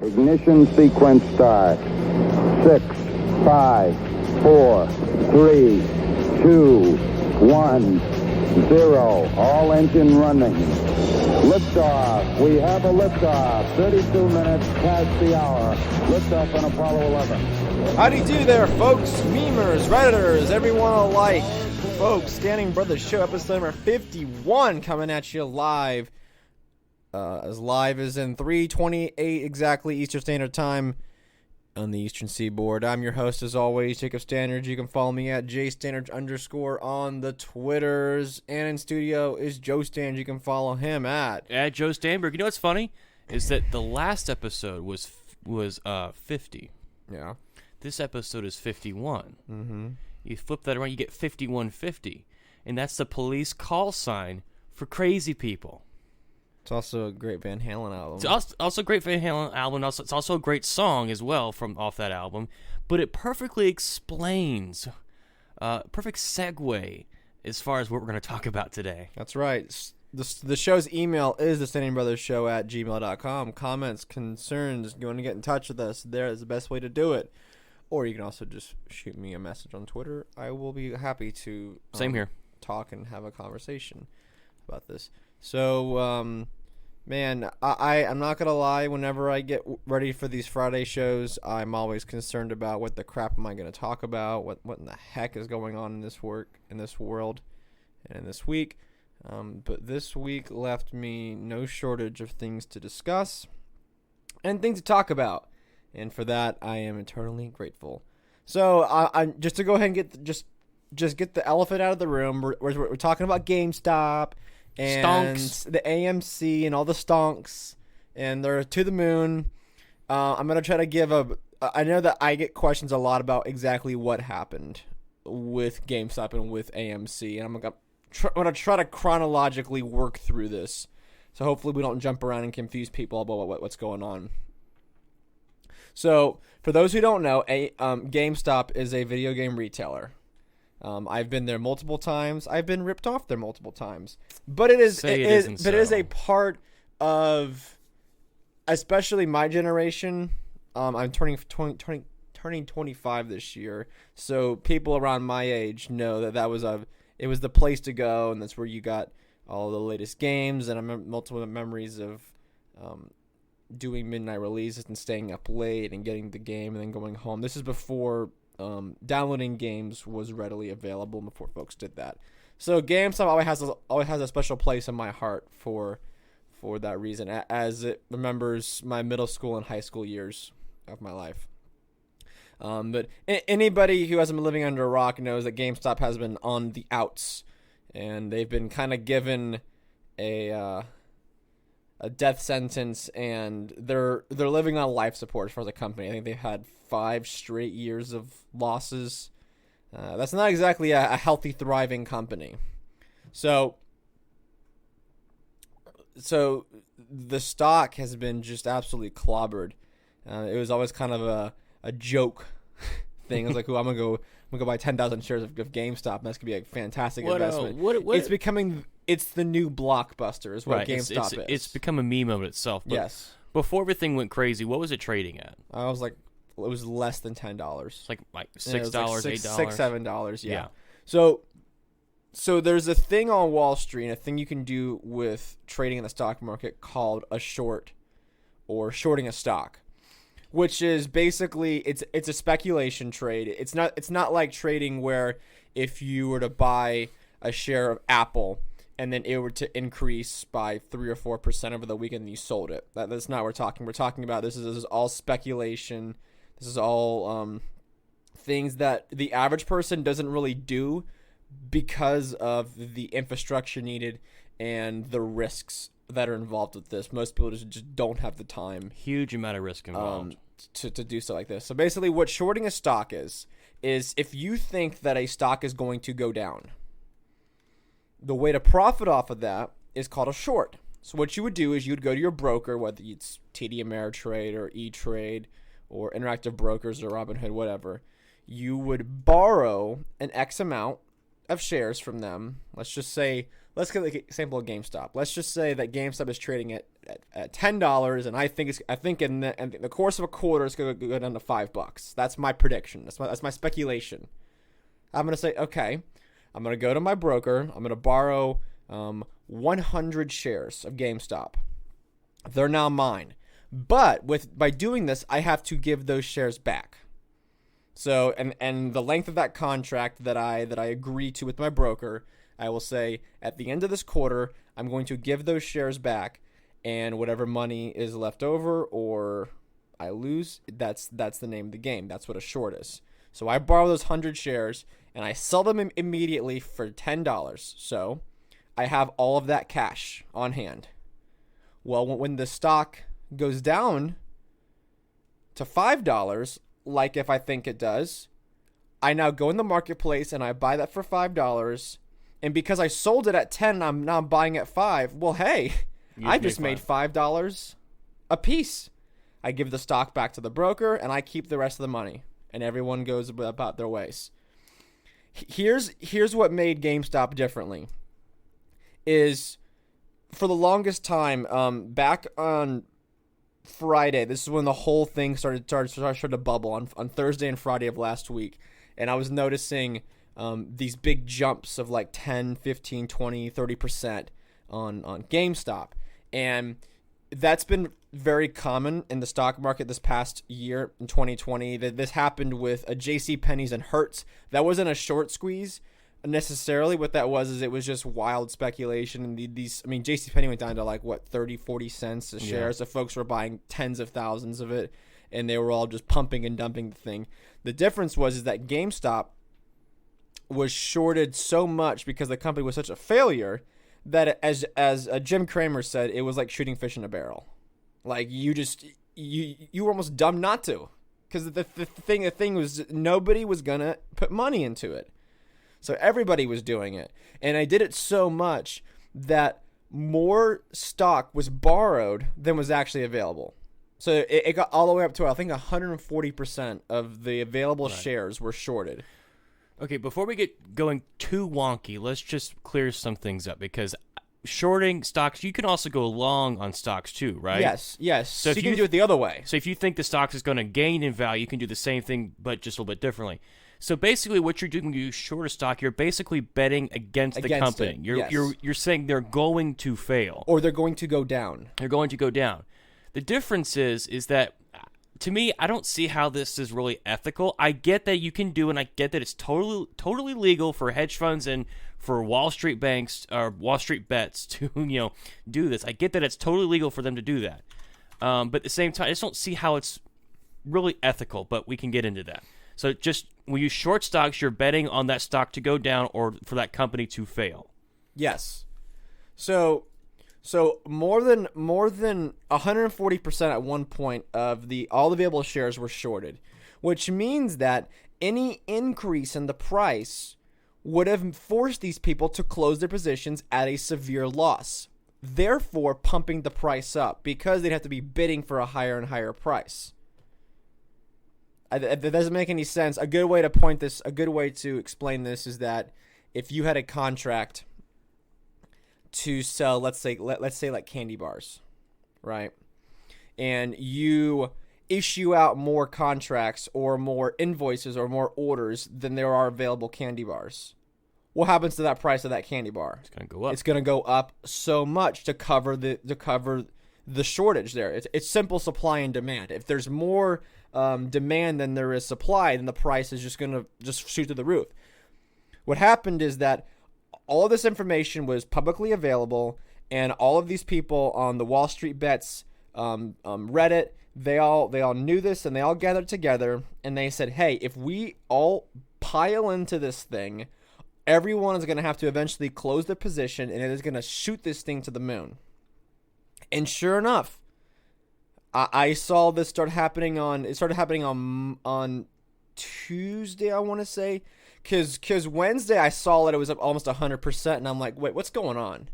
Ignition sequence start. 6, 5, 4, 3, 2, 1, 0. All engine running. Liftoff. We have a liftoff. 32 minutes past the hour. Liftoff on Apollo 11. Howdy do there, folks, memers, redditors, everyone alike. Folks, Standing Brothers Show, episode number 51, coming at you live. As live as in 3:28 exactly Eastern Standard Time on the Eastern Seaboard. I'm your host, as always, Jacob Standards. You can follow me at jstandards_ on the Twitters. And in studio is Joe Standards. You can follow him at Joe Stanberg. You know what's funny? Is that the last episode was 50. Yeah. This episode is 51. Mm-hmm. You flip that around, you get 5150. And that's the police call sign for crazy people. It's also a great Van Halen album. It's also a great Van Halen album. It's also a great song as well from off that album. But it perfectly explains, perfect segue as far as what we're going to talk about today. That's right. The show's email is thestandingbrothershow@gmail.com. Comments, concerns, you want to get in touch with us, there is the best way to do it. Or you can also just shoot me a message on Twitter. I will be happy to Same here. Talk and have a conversation about this. So, man, I'm not going to lie. Whenever I get ready for these Friday shows, I'm always concerned about what the crap am I going to talk about, what in the heck is going on in this world, and in this week. But this week left me no shortage of things to discuss and things to talk about. And for that, I am eternally grateful. So, I just to go ahead and get just get the elephant out of the room. We're talking about GameStop and Stonks. The AMC and all the stonks, and they're to the moon. I'm gonna try to give I know that I get questions a lot about exactly what happened with GameStop and with AMC, and I'm gonna try to chronologically work through this, so hopefully we don't jump around and confuse people about what's going on. So, for those who don't know, GameStop is a video game retailer. I've been there multiple times. I've been ripped off there multiple times. But it is a part of, especially my generation. I'm turning 25 this year, so people around my age know that it was the place to go, and that's where you got all the latest games. And I remember multiple memories of doing midnight releases and staying up late and getting the game and then going home. This is before downloading games was readily available, before folks did that. So GameStop always has a special place in my heart for that reason, as it remembers my middle school and high school years of my life. But anybody who hasn't been living under a rock knows that GameStop has been on the outs, and they've been kind of given a death sentence, and they're living on life support as far as a company. I think they've had 5 straight years of losses. That's not exactly a healthy, thriving company. So the stock has been just absolutely clobbered. It was always kind of a joke thing. I was like, "Ooh, I'm gonna go buy 10,000 shares of GameStop, and that's gonna be a fantastic investment." It's the new Blockbuster, is what right, GameStop is. It's become a meme of itself. But yes. Before everything went crazy, what was it trading at? I was like, it was less than $10. Like $6, $8, $6, $7. Yeah. So there's a thing on Wall Street, and a thing you can do with trading in the stock market called a short, or shorting a stock, which is basically it's a speculation trade. It's not like trading where if you were to buy a share of Apple and then it were to increase by 3 or 4% over the weekend and you sold it. That's not what we're talking. We're talking about this is all speculation. This is all things that the average person doesn't really do because of the infrastructure needed and the risks that are involved with this. Most people just don't have the time. Huge amount of risk involved. To do stuff like this. So basically what shorting a stock is if you think that a stock is going to go down, the way to profit off of that is called a short. So what you would do is you would go to your broker, whether it's TD Ameritrade or E-Trade or Interactive Brokers or Robinhood, whatever. You would borrow an X amount of shares from them. Let's just say let's get an example of GameStop. Let's just say that GameStop is trading at $10, and I think in the course of a quarter, it's going to go down to $5. That's my prediction. That's my speculation. I'm going to say, okay, I'm going to go to my broker. I'm going to borrow 100 shares of GameStop. They're now mine. But by doing this, I have to give those shares back. So and the length of that contract that I agree to with my broker, I will say at the end of this quarter, I'm going to give those shares back, and whatever money is left over or I lose, that's the name of the game. That's what a short is. So I borrow those 100 shares and I sell them immediately for $10. So I have all of that cash on hand. Well, when the stock goes down to $5, like if I think it does, I now go in the marketplace and I buy that for $5. And because I sold it at 10, I'm now buying at 5. Well, hey, I just made $5 a piece. I give the stock back to the broker and I keep the rest of the money. And everyone goes about their ways. Here's what made GameStop differently. Is for the longest time, back on Friday, this is when the whole thing started to bubble on Thursday and Friday of last week, and I was noticing these big jumps of like 10, 15, 20, 30% on GameStop, and that's been very common in the stock market this past year in 2020. That this happened with a JCPenney's and Hertz. That wasn't a short squeeze necessarily. What that was is it was just wild speculation, and JCPenney went down to like 30, 40 cents a share. So folks were buying tens of thousands of it, and they were all just pumping and dumping the thing. The difference was that GameStop was shorted so much because the company was such a failure that, as Jim Cramer said, it was like shooting fish in a barrel. Like you were almost dumb not to, because the thing was nobody was gonna put money into it. So everybody was doing it. And I did it so much that more stock was borrowed than was actually available. So it got all the way up to, I think, 140% of the available shares were shorted. Okay, before we get going too wonky, let's just clear some things up, because shorting stocks, you can also go long on stocks too, right? Yes. So you can do it the other way. So if you think the stock is going to gain in value, you can do the same thing, but just a little bit differently. So basically, what you're doing when you short a stock, you're basically betting against the company. You're saying they're going to fail, or they're going to go down. They're going to go down. The difference is that, to me, I don't see how this is really ethical. I get that you can do, and I get that it's totally legal for hedge funds and for Wall Street banks or Wall Street bets to do this. I get that it's totally legal for them to do that. But at the same time, I just don't see how it's really ethical. But we can get into that. So just when you short stocks, you're betting on that stock to go down or for that company to fail. Yes. So more than 140% at one point of all the available shares were shorted, which means that any increase in the price would have forced these people to close their positions at a severe loss, therefore pumping the price up because they'd have to be bidding for a higher and higher price. That doesn't make any sense. A good way to explain this is that if you had a contract to sell, let's say like candy bars, right? And you issue out more contracts or more invoices or more orders than there are available candy bars. What happens to that price of that candy bar? It's going to go up. It's going to go up so much to cover the shortage there. It's simple supply and demand. If there's more demand than there is supply, then the price is just going to just shoot through the roof. What happened is that all of this information was publicly available, and all of these people on the Wall Street Bets Reddit, they all knew this, and they all gathered together, and they said, hey, if we all pile into this thing, everyone is going to have to eventually close their position, and it is going to shoot this thing to the moon. And sure enough, I saw this start happening on Tuesday, I want to say, because Wednesday I saw it was up almost 100%, and I'm like, wait, what's going on?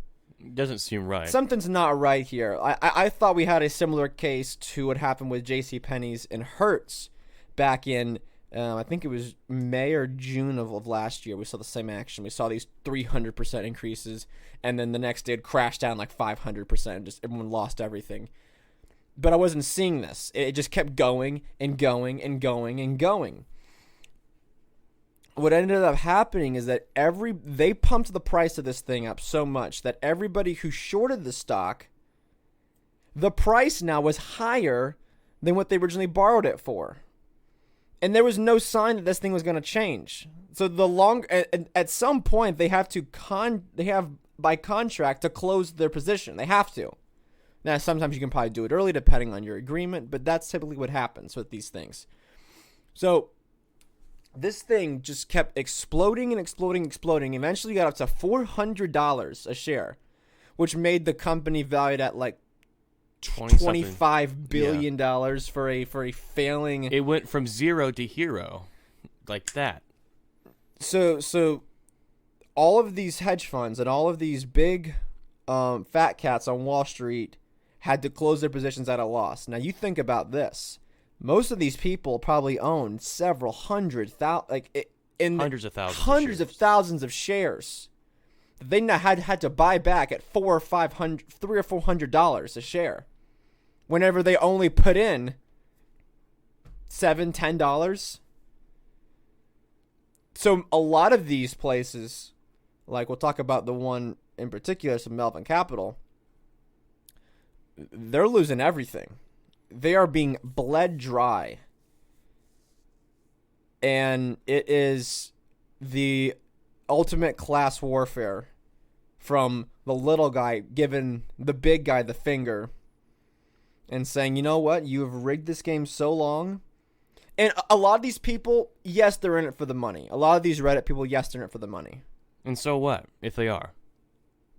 Doesn't seem right. Something's not right here. I thought we had a similar case to what happened with JCPenney's and Hertz back in I think it was May or June of last year. We saw the same action. We saw these 300% increases, and then the next day it crashed down like 500%. Just everyone lost everything. But I wasn't seeing this. It just kept going and going and going and going. What ended up happening is that they pumped the price of this thing up so much that everybody who shorted the stock, the price now was higher than what they originally borrowed it for. And there was no sign that this thing was going to change. So at some point they have by contract to close their position. They have to. Now sometimes you can probably do it early depending on your agreement, but that's typically what happens with these things. So this thing just kept exploding and exploding, exploding. Eventually got up to $400 a share, which made the company valued at like $25 billion for a failing. It went from zero to hero, like that. So all of these hedge funds and all of these big fat cats on Wall Street had to close their positions at a loss. Now you think about this: most of these people probably own several hundreds of thousands of shares. They now had to buy back at $300 or $400 a share, whenever they only put in $7, $10. So a lot of these places, like we'll talk about the one in particular, some Melvin Capital, they're losing everything. They are being bled dry. And it is the ultimate class warfare from the little guy giving the big guy the finger and saying, you know what, you have rigged this game so long. And a lot of these people, yes, they're in it for the money. A lot of these Reddit people, yes, they're in it for the money. And so what, if they are?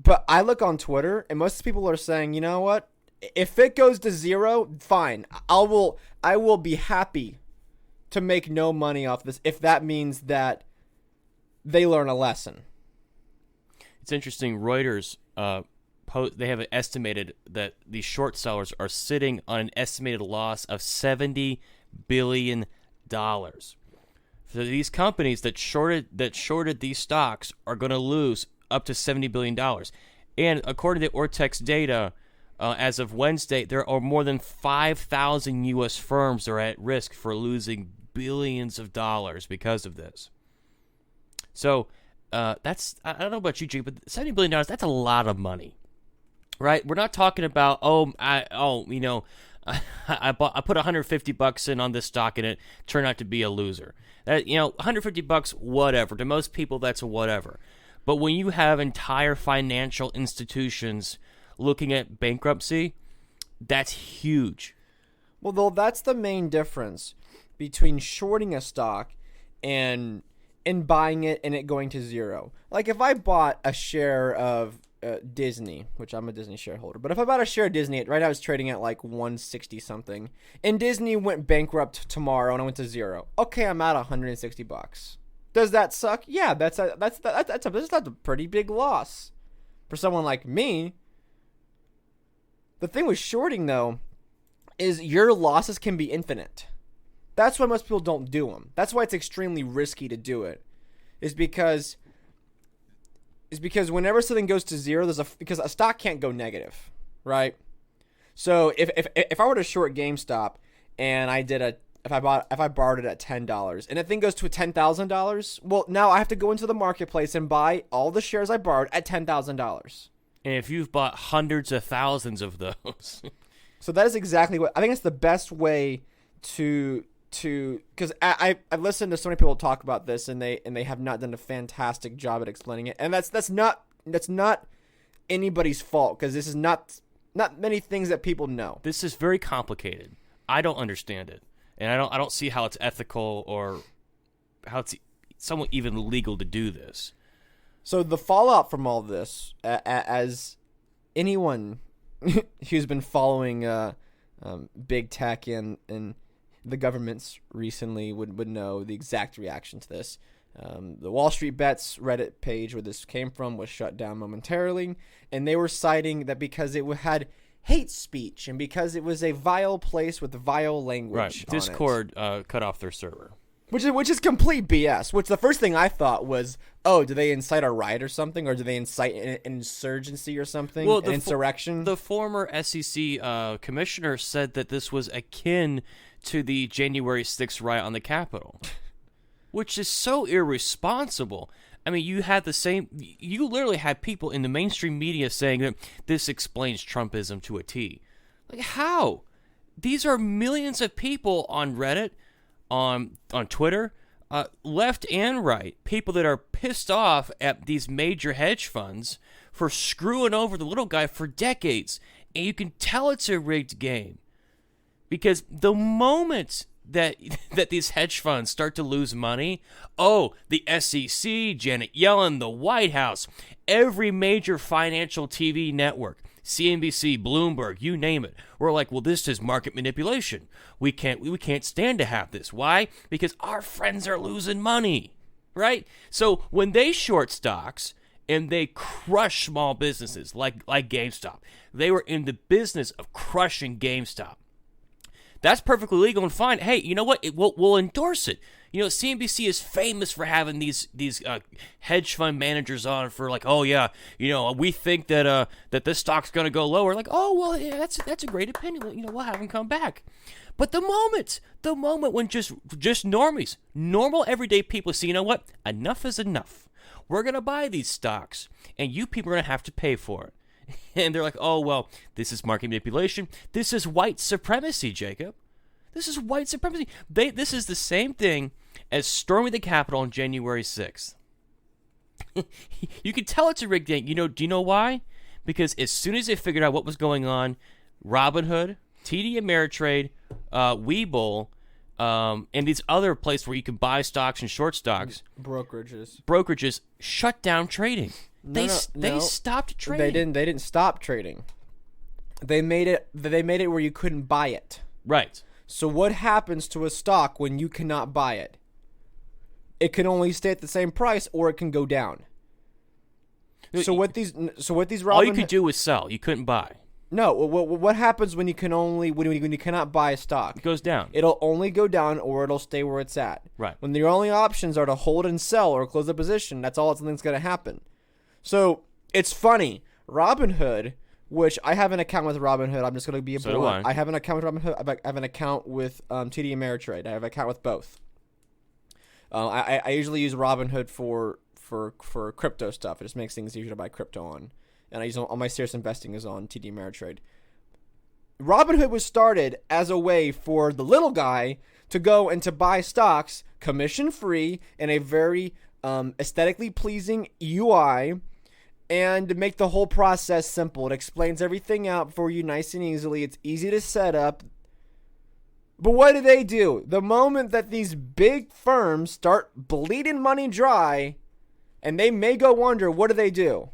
But I look on Twitter, and most people are saying, you know what, if it goes to zero, fine. I will be happy to make no money off this if that means that they learn a lesson. It's interesting. Reuters, they have estimated that these short sellers are sitting on an estimated loss of $70 billion. So these companies that shorted these stocks are going to lose up to $70 billion. And according to Ortex data, as of Wednesday, there are more than 5,000 U.S. firms that are at risk for losing billions of dollars because of this. So that's, I don't know about you, Jake, but $70 billion, that's a lot of money, right? We're not talking about, I put $150 in on this stock and it turned out to be a loser. $150, whatever. To most people, that's a whatever. But when you have entire financial institutions looking at bankruptcy, that's huge. Well, though, that's the main difference between shorting a stock and buying it and it going to zero. Like if I bought a share of Disney, which I'm a Disney shareholder, but if I bought a share of Disney, right now it's trading at like 160 something, and Disney went bankrupt tomorrow and I went to zero. Okay, I'm at $160. Does that suck? Yeah, that's a pretty big loss for someone like me. The thing with shorting, though, is your losses can be infinite. That's why most people don't do them. That's why it's extremely risky to do it. Is because whenever something goes to zero, because a stock can't go negative, right? So if I were to short GameStop and if I borrowed it at $10 and the thing goes to $10,000, well, now I have to go into the marketplace and buy all the shares I borrowed at $10,000. And if you've bought hundreds of thousands of those. So that is exactly what I think. It's the best way to because I've listened to so many people talk about this and they have not done a fantastic job at explaining it. And that's not anybody's fault, because this is not many things that people know. This is very complicated. I don't understand it. And I don't see how it's ethical or how it's somewhat even legal to do this. So the fallout from all this, as anyone who's been following big tech and the governments recently would know the exact reaction to this. The Wall Street Bets Reddit page where this came from was shut down momentarily, and they were citing that because it had hate speech and because it was a vile place with vile language. Right. Discord cut off their server. Which is complete BS. Which the first thing I thought was, oh, do they incite a riot or something, or do they incite an insurgency or something, an insurrection? The former SEC commissioner said that this was akin to the January 6th riot on the Capitol, which is so irresponsible. I mean, you literally had people in the mainstream media saying that this explains Trumpism to a T. Like, how? These are millions of people on Reddit, on Twitter, left and right, people that are pissed off at these major hedge funds for screwing over the little guy for decades. And you can tell it's a rigged game. Because the moment that these hedge funds start to lose money, the SEC, Janet Yellen, the White House, every major financial TV network, CNBC, Bloomberg, you name it. We're like, well, this is market manipulation. We can't stand to have this. Why? Because our friends are losing money, right? So when they short stocks and they crush small businesses like GameStop, they were in the business of crushing GameStop. That's perfectly legal and fine. Hey, you know what? We'll endorse it. You know, CNBC is famous for having these hedge fund managers on for like, oh yeah, you know, we think that this stock's going to go lower. Like, oh well, yeah, that's a great opinion. You know, we'll have them come back. But the moment when just normies, normal everyday people say, you know what, enough is enough. We're going to buy these stocks, and you people are going to have to pay for it. And they're like, oh well, this is market manipulation. This is white supremacy, Jacob. This is white supremacy. This is the same thing as storming the Capitol on January 6th. You can tell it's a rigged game. Do you know why? Because as soon as they figured out what was going on, Robinhood, TD Ameritrade, Webull, and these other places where you can buy stocks and short stocks, brokerages shut down trading. They stopped trading. They didn't stop trading. They made it where you couldn't buy it. Right. So what happens to a stock when you cannot buy it? It can only stay at the same price, or it can go down. So what these all you could do was sell. You couldn't buy. No. What happens when you cannot buy a stock? It goes down. It'll only go down, or it'll stay where it's at. Right. When your only options are to hold and sell or close the position, that's all something's going to happen. So it's funny. Robinhood, which I have an account with Robinhood. I'm just going to be blunt. I have an account with Robinhood. I have an account with TD Ameritrade. I have an account with both. I usually use Robinhood for crypto stuff. It just makes things easier to buy crypto on. And I use all my serious investing is on TD Ameritrade. Robinhood was started as a way for the little guy to go and to buy stocks commission-free in a very aesthetically pleasing UI, and to make the whole process simple. It explains everything out for you nice and easily. It's easy to set up. But what do? The moment that these big firms start bleeding money dry, and they may go under, what do?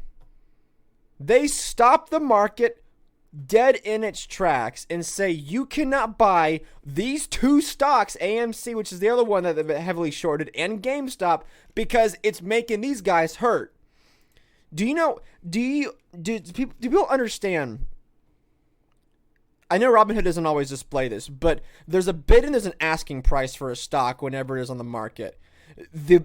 They stop the market dead in its tracks and say you cannot buy these two stocks, AMC, which is the other one that they've heavily shorted, and GameStop, because it's making these guys hurt. Do people understand? I know Robinhood doesn't always display this, but there's a bid and there's an asking price for a stock whenever it is on the market. The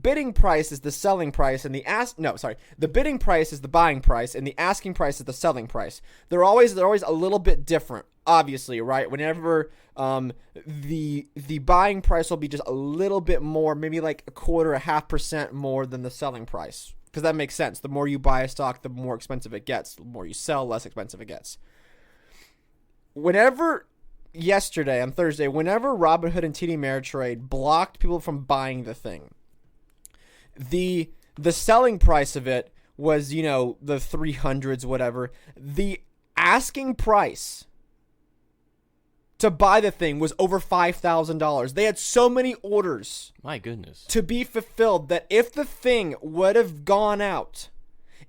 bidding price is the selling price, and the bidding price is the buying price, and the asking price is the selling price. They're always a little bit different, obviously, right? Whenever the buying price will be just a little bit more, maybe like 0.25% more than the selling price, because that makes sense. The more you buy a stock, the more expensive it gets. The more you sell, less expensive it gets. Yesterday, on Thursday, whenever Robinhood and TD Ameritrade blocked people from buying the thing, the selling price of it was, the 300s, whatever. The asking price to buy the thing was over $5,000. They had so many orders. My goodness. To be fulfilled that if the thing would have gone out,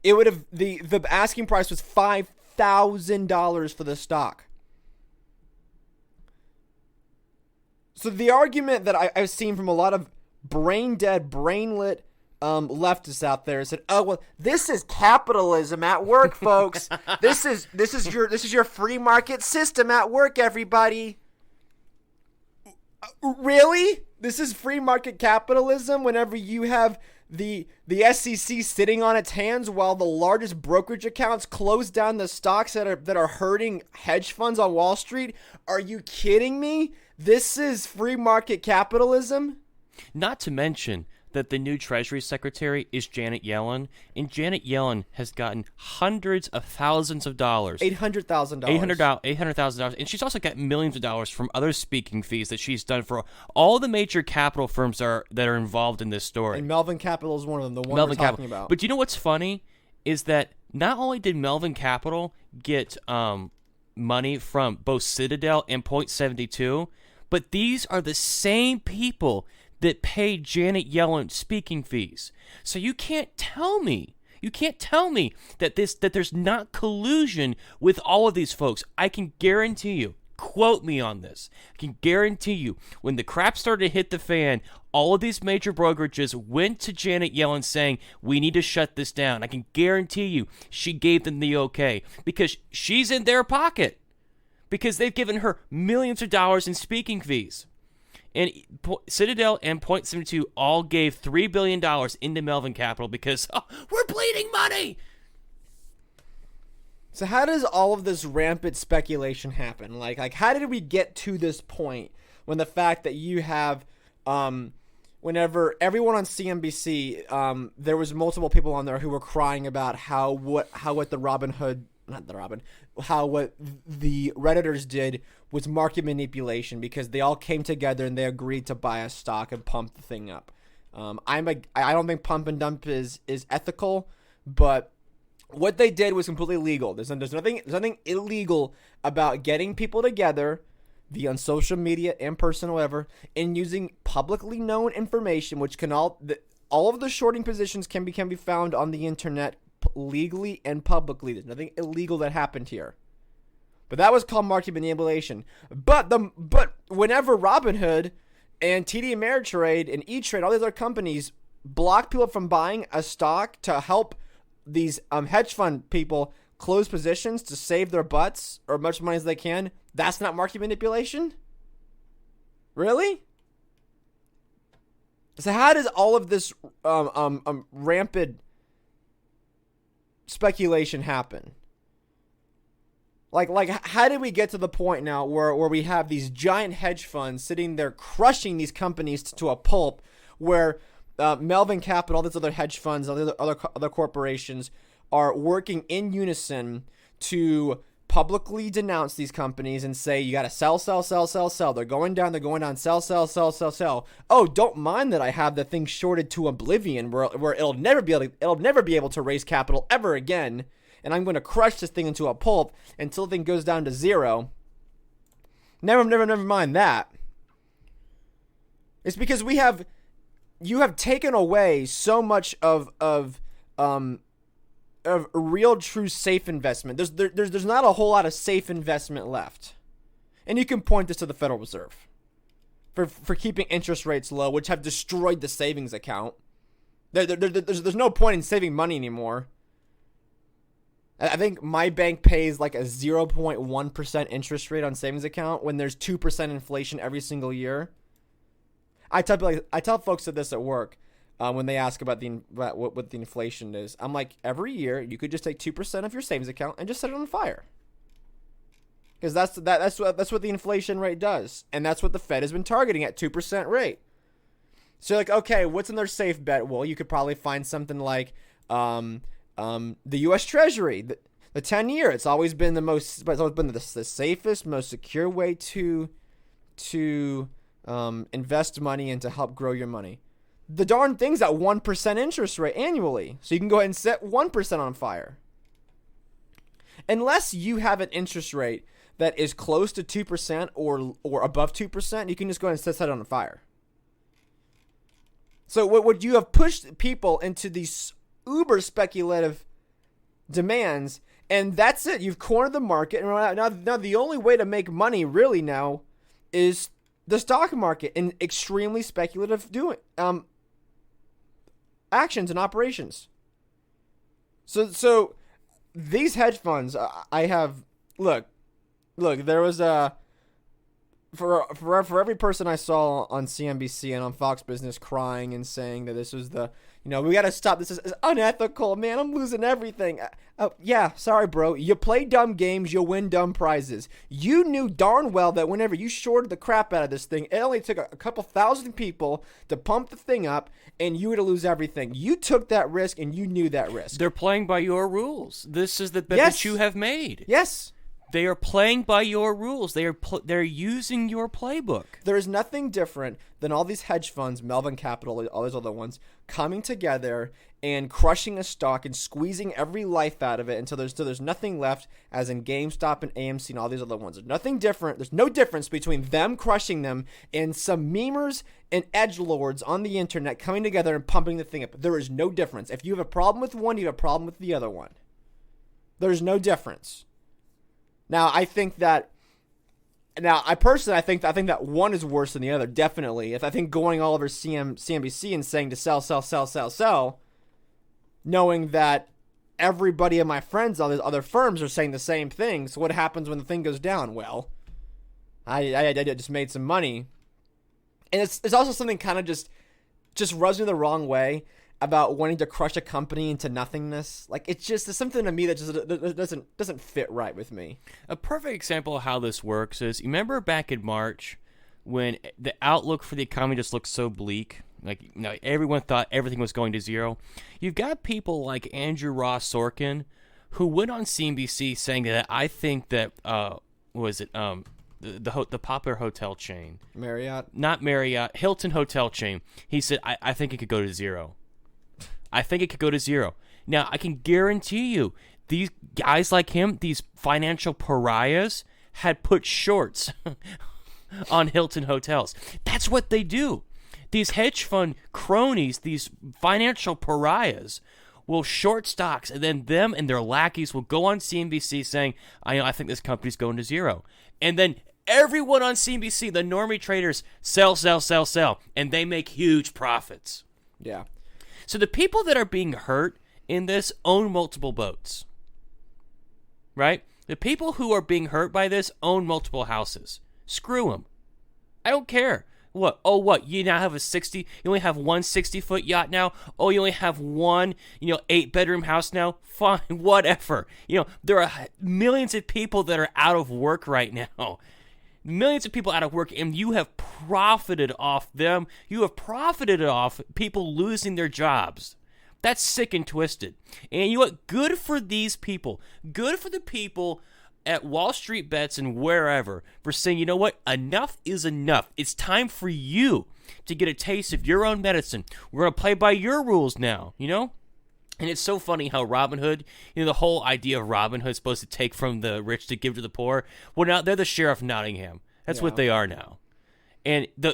it would have the asking price was $5,000 for the stock. So the argument that I've seen from a lot of brain-dead, brain-lit leftists out there is that, oh well, this is capitalism at work, folks. This is your free market system at work, everybody. Really? This is free market capitalism whenever you have the SEC sitting on its hands while the largest brokerage accounts close down the stocks that are hurting hedge funds on Wall Street. Are you kidding me? This is free market capitalism? Not to mention that the new Treasury Secretary is Janet Yellen, and Janet Yellen has gotten hundreds of thousands of dollars. $800,000. $800,000. And she's also got millions of dollars from other speaking fees that she's done for all the major capital firms that are involved in this story. And Melvin Capital is one of them, the one we're talking about. But you know what's funny is that not only did Melvin Capital get money from both Citadel and Point 72, but these are the same people that paid Janet Yellen speaking fees. So you can't tell me that there's not collusion with all of these folks. I can guarantee you, quote me on this, I can guarantee you, when the crap started to hit the fan, all of these major brokerages went to Janet Yellen saying, we need to shut this down. I can guarantee you she gave them the okay because she's in their pocket because they've given her millions of dollars in speaking fees. And Citadel and Point 72 all gave $3 billion into Melvin Capital because we're bleeding money. So how does all of this rampant speculation happen? Like how did we get to this point when the fact that you have, whenever everyone on CNBC, there was multiple people on there who were crying about what the Redditors did was market manipulation because they all came together and they agreed to buy a stock and pump the thing up. I don't think pump and dump is ethical, but what they did was completely legal. There's nothing illegal about getting people together via on social media, in person, or whatever, and using publicly known information, which can all of the shorting positions can be found on the internet legally and publicly. There's nothing illegal that happened here. But that was called market manipulation. But whenever Robinhood and TD Ameritrade and E-Trade, all these other companies block people from buying a stock to help these hedge fund people close positions to save their butts or as much money as they can, that's not market manipulation? Really? So how does all of this rampant speculation happen? Like how did we get to the point now where we have these giant hedge funds sitting there crushing these companies to a pulp, where Melvin Capital, all these other hedge funds, all the other corporations are working in unison to publicly denounce these companies and say, you got to sell. They're going down, sell. Oh, don't mind that I have the thing shorted to oblivion where it'll never be able to raise capital ever again. And I'm going to crush this thing into a pulp until the thing goes down to zero. Never mind that. It's because you have taken away so much of real, true, safe investment. There's not a whole lot of safe investment left, and you can point this to the Federal Reserve for keeping interest rates low, which have destroyed the savings account. There's no point in saving money anymore. I think my bank pays like a 0.1% interest rate on savings account when there's 2% inflation every single year. I tell folks this at work when they ask about what the inflation is. I'm like, every year you could just take 2% of your savings account and just set it on fire, because that's what the inflation rate does, and that's what the Fed has been targeting at 2% rate. So like, okay, what's in their safe bet? Well, you could probably find something like the U.S. Treasury, the 10-year. It's always been the safest, most secure way to invest money and to help grow your money. The darn thing's at 1% interest rate annually, so you can go ahead and set 1% on fire. Unless you have an interest rate that is close to 2% or above 2%, you can just go ahead and set it on fire. So what you have pushed people into these uber speculative demands, and that's it. You've cornered the market, and now the only way to make money really now is the stock market in extremely speculative actions and operations. So these hedge funds, look, there was for every person I saw on CNBC and on Fox Business crying and saying that this was we got to stop. This is unethical, man. I'm losing everything. Yeah, sorry, bro. You play dumb games, you'll win dumb prizes. You knew darn well that whenever you shorted the crap out of this thing, it only took a couple thousand people to pump the thing up, and you were to lose everything. You took that risk, and you knew that risk. They're playing by your rules. This is the bet that you have made. Yes. They are playing by your rules. They're using your playbook. There is nothing different than all these hedge funds, Melvin Capital, all those other ones, coming together and crushing a stock and squeezing every life out of it until there's nothing left, as in GameStop and AMC and all these other ones. There's nothing different. There's no difference between them crushing them and some memers and edgelords on the internet coming together and pumping the thing up. There is no difference. If you have a problem with one, you have a problem with the other one. There's no difference. Now, I think that one is worse than the other, definitely. If I think going all over CNBC and saying to sell, knowing that everybody of my friends, all these other firms are saying the same thing. So what happens when the thing goes down? Well, I just made some money. And it's also something kind of just rubs me the wrong way about wanting to crush a company into nothingness. Like, it's something to me that just doesn't fit right with me. A perfect example of how this works is, you remember back in March when the outlook for the economy just looked so bleak? Like, everyone thought everything was going to zero. You've got people like Andrew Ross Sorkin who went on CNBC saying that I think that the popular hotel chain, not Marriott, Hilton hotel chain. He said I think it could go to zero. I think it could go to zero. Now, I can guarantee you, these guys like him, these financial pariahs, had put shorts on Hilton hotels. That's what they do. These hedge fund cronies, these financial pariahs, will short stocks, and then them and their lackeys will go on CNBC saying, I think this company's going to zero. And then everyone on CNBC, the normie traders, sell, and they make huge profits. Yeah. So the people that are being hurt in this own multiple boats, right? The people who are being hurt by this own multiple houses. Screw them. I don't care. What? Oh, what? You now have you only have one 60-foot yacht now? Oh, you only have one, 8-bedroom house now? Fine, whatever. There are millions of people that are out of work right now. Millions of people out of work, and you have profited off them. You have profited off people losing their jobs. That's sick and twisted. And you know what? Good for these people. Good for the people at Wall Street Bets and wherever for saying, you know what? Enough is enough. It's time for you to get a taste of your own medicine. We're going to play by your rules now, And it's so funny how Robin Hood, the whole idea of Robin Hood is supposed to take from the rich to give to the poor. Well, now they're the sheriff of Nottingham. That's what they are now. And the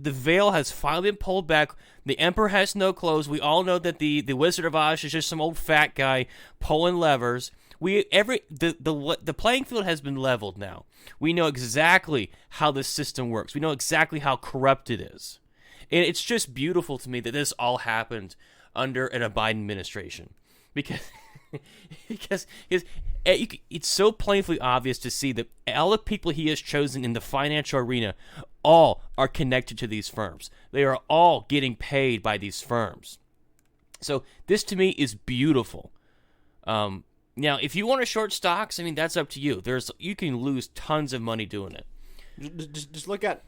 veil has finally been pulled back. The emperor has no clothes. We all know that the Wizard of Oz is just some old fat guy pulling levers. The playing field has been leveled now. We know exactly how this system works. We know exactly how corrupt it is. And it's just beautiful to me that this all happened under a Biden administration, because it's so plainly obvious to see that all the people he has chosen in the financial arena all are connected to these firms. They are all getting paid by these firms. So this to me is beautiful. Now, if you want to short stocks, that's up to you. You can lose tons of money doing it. Just look at,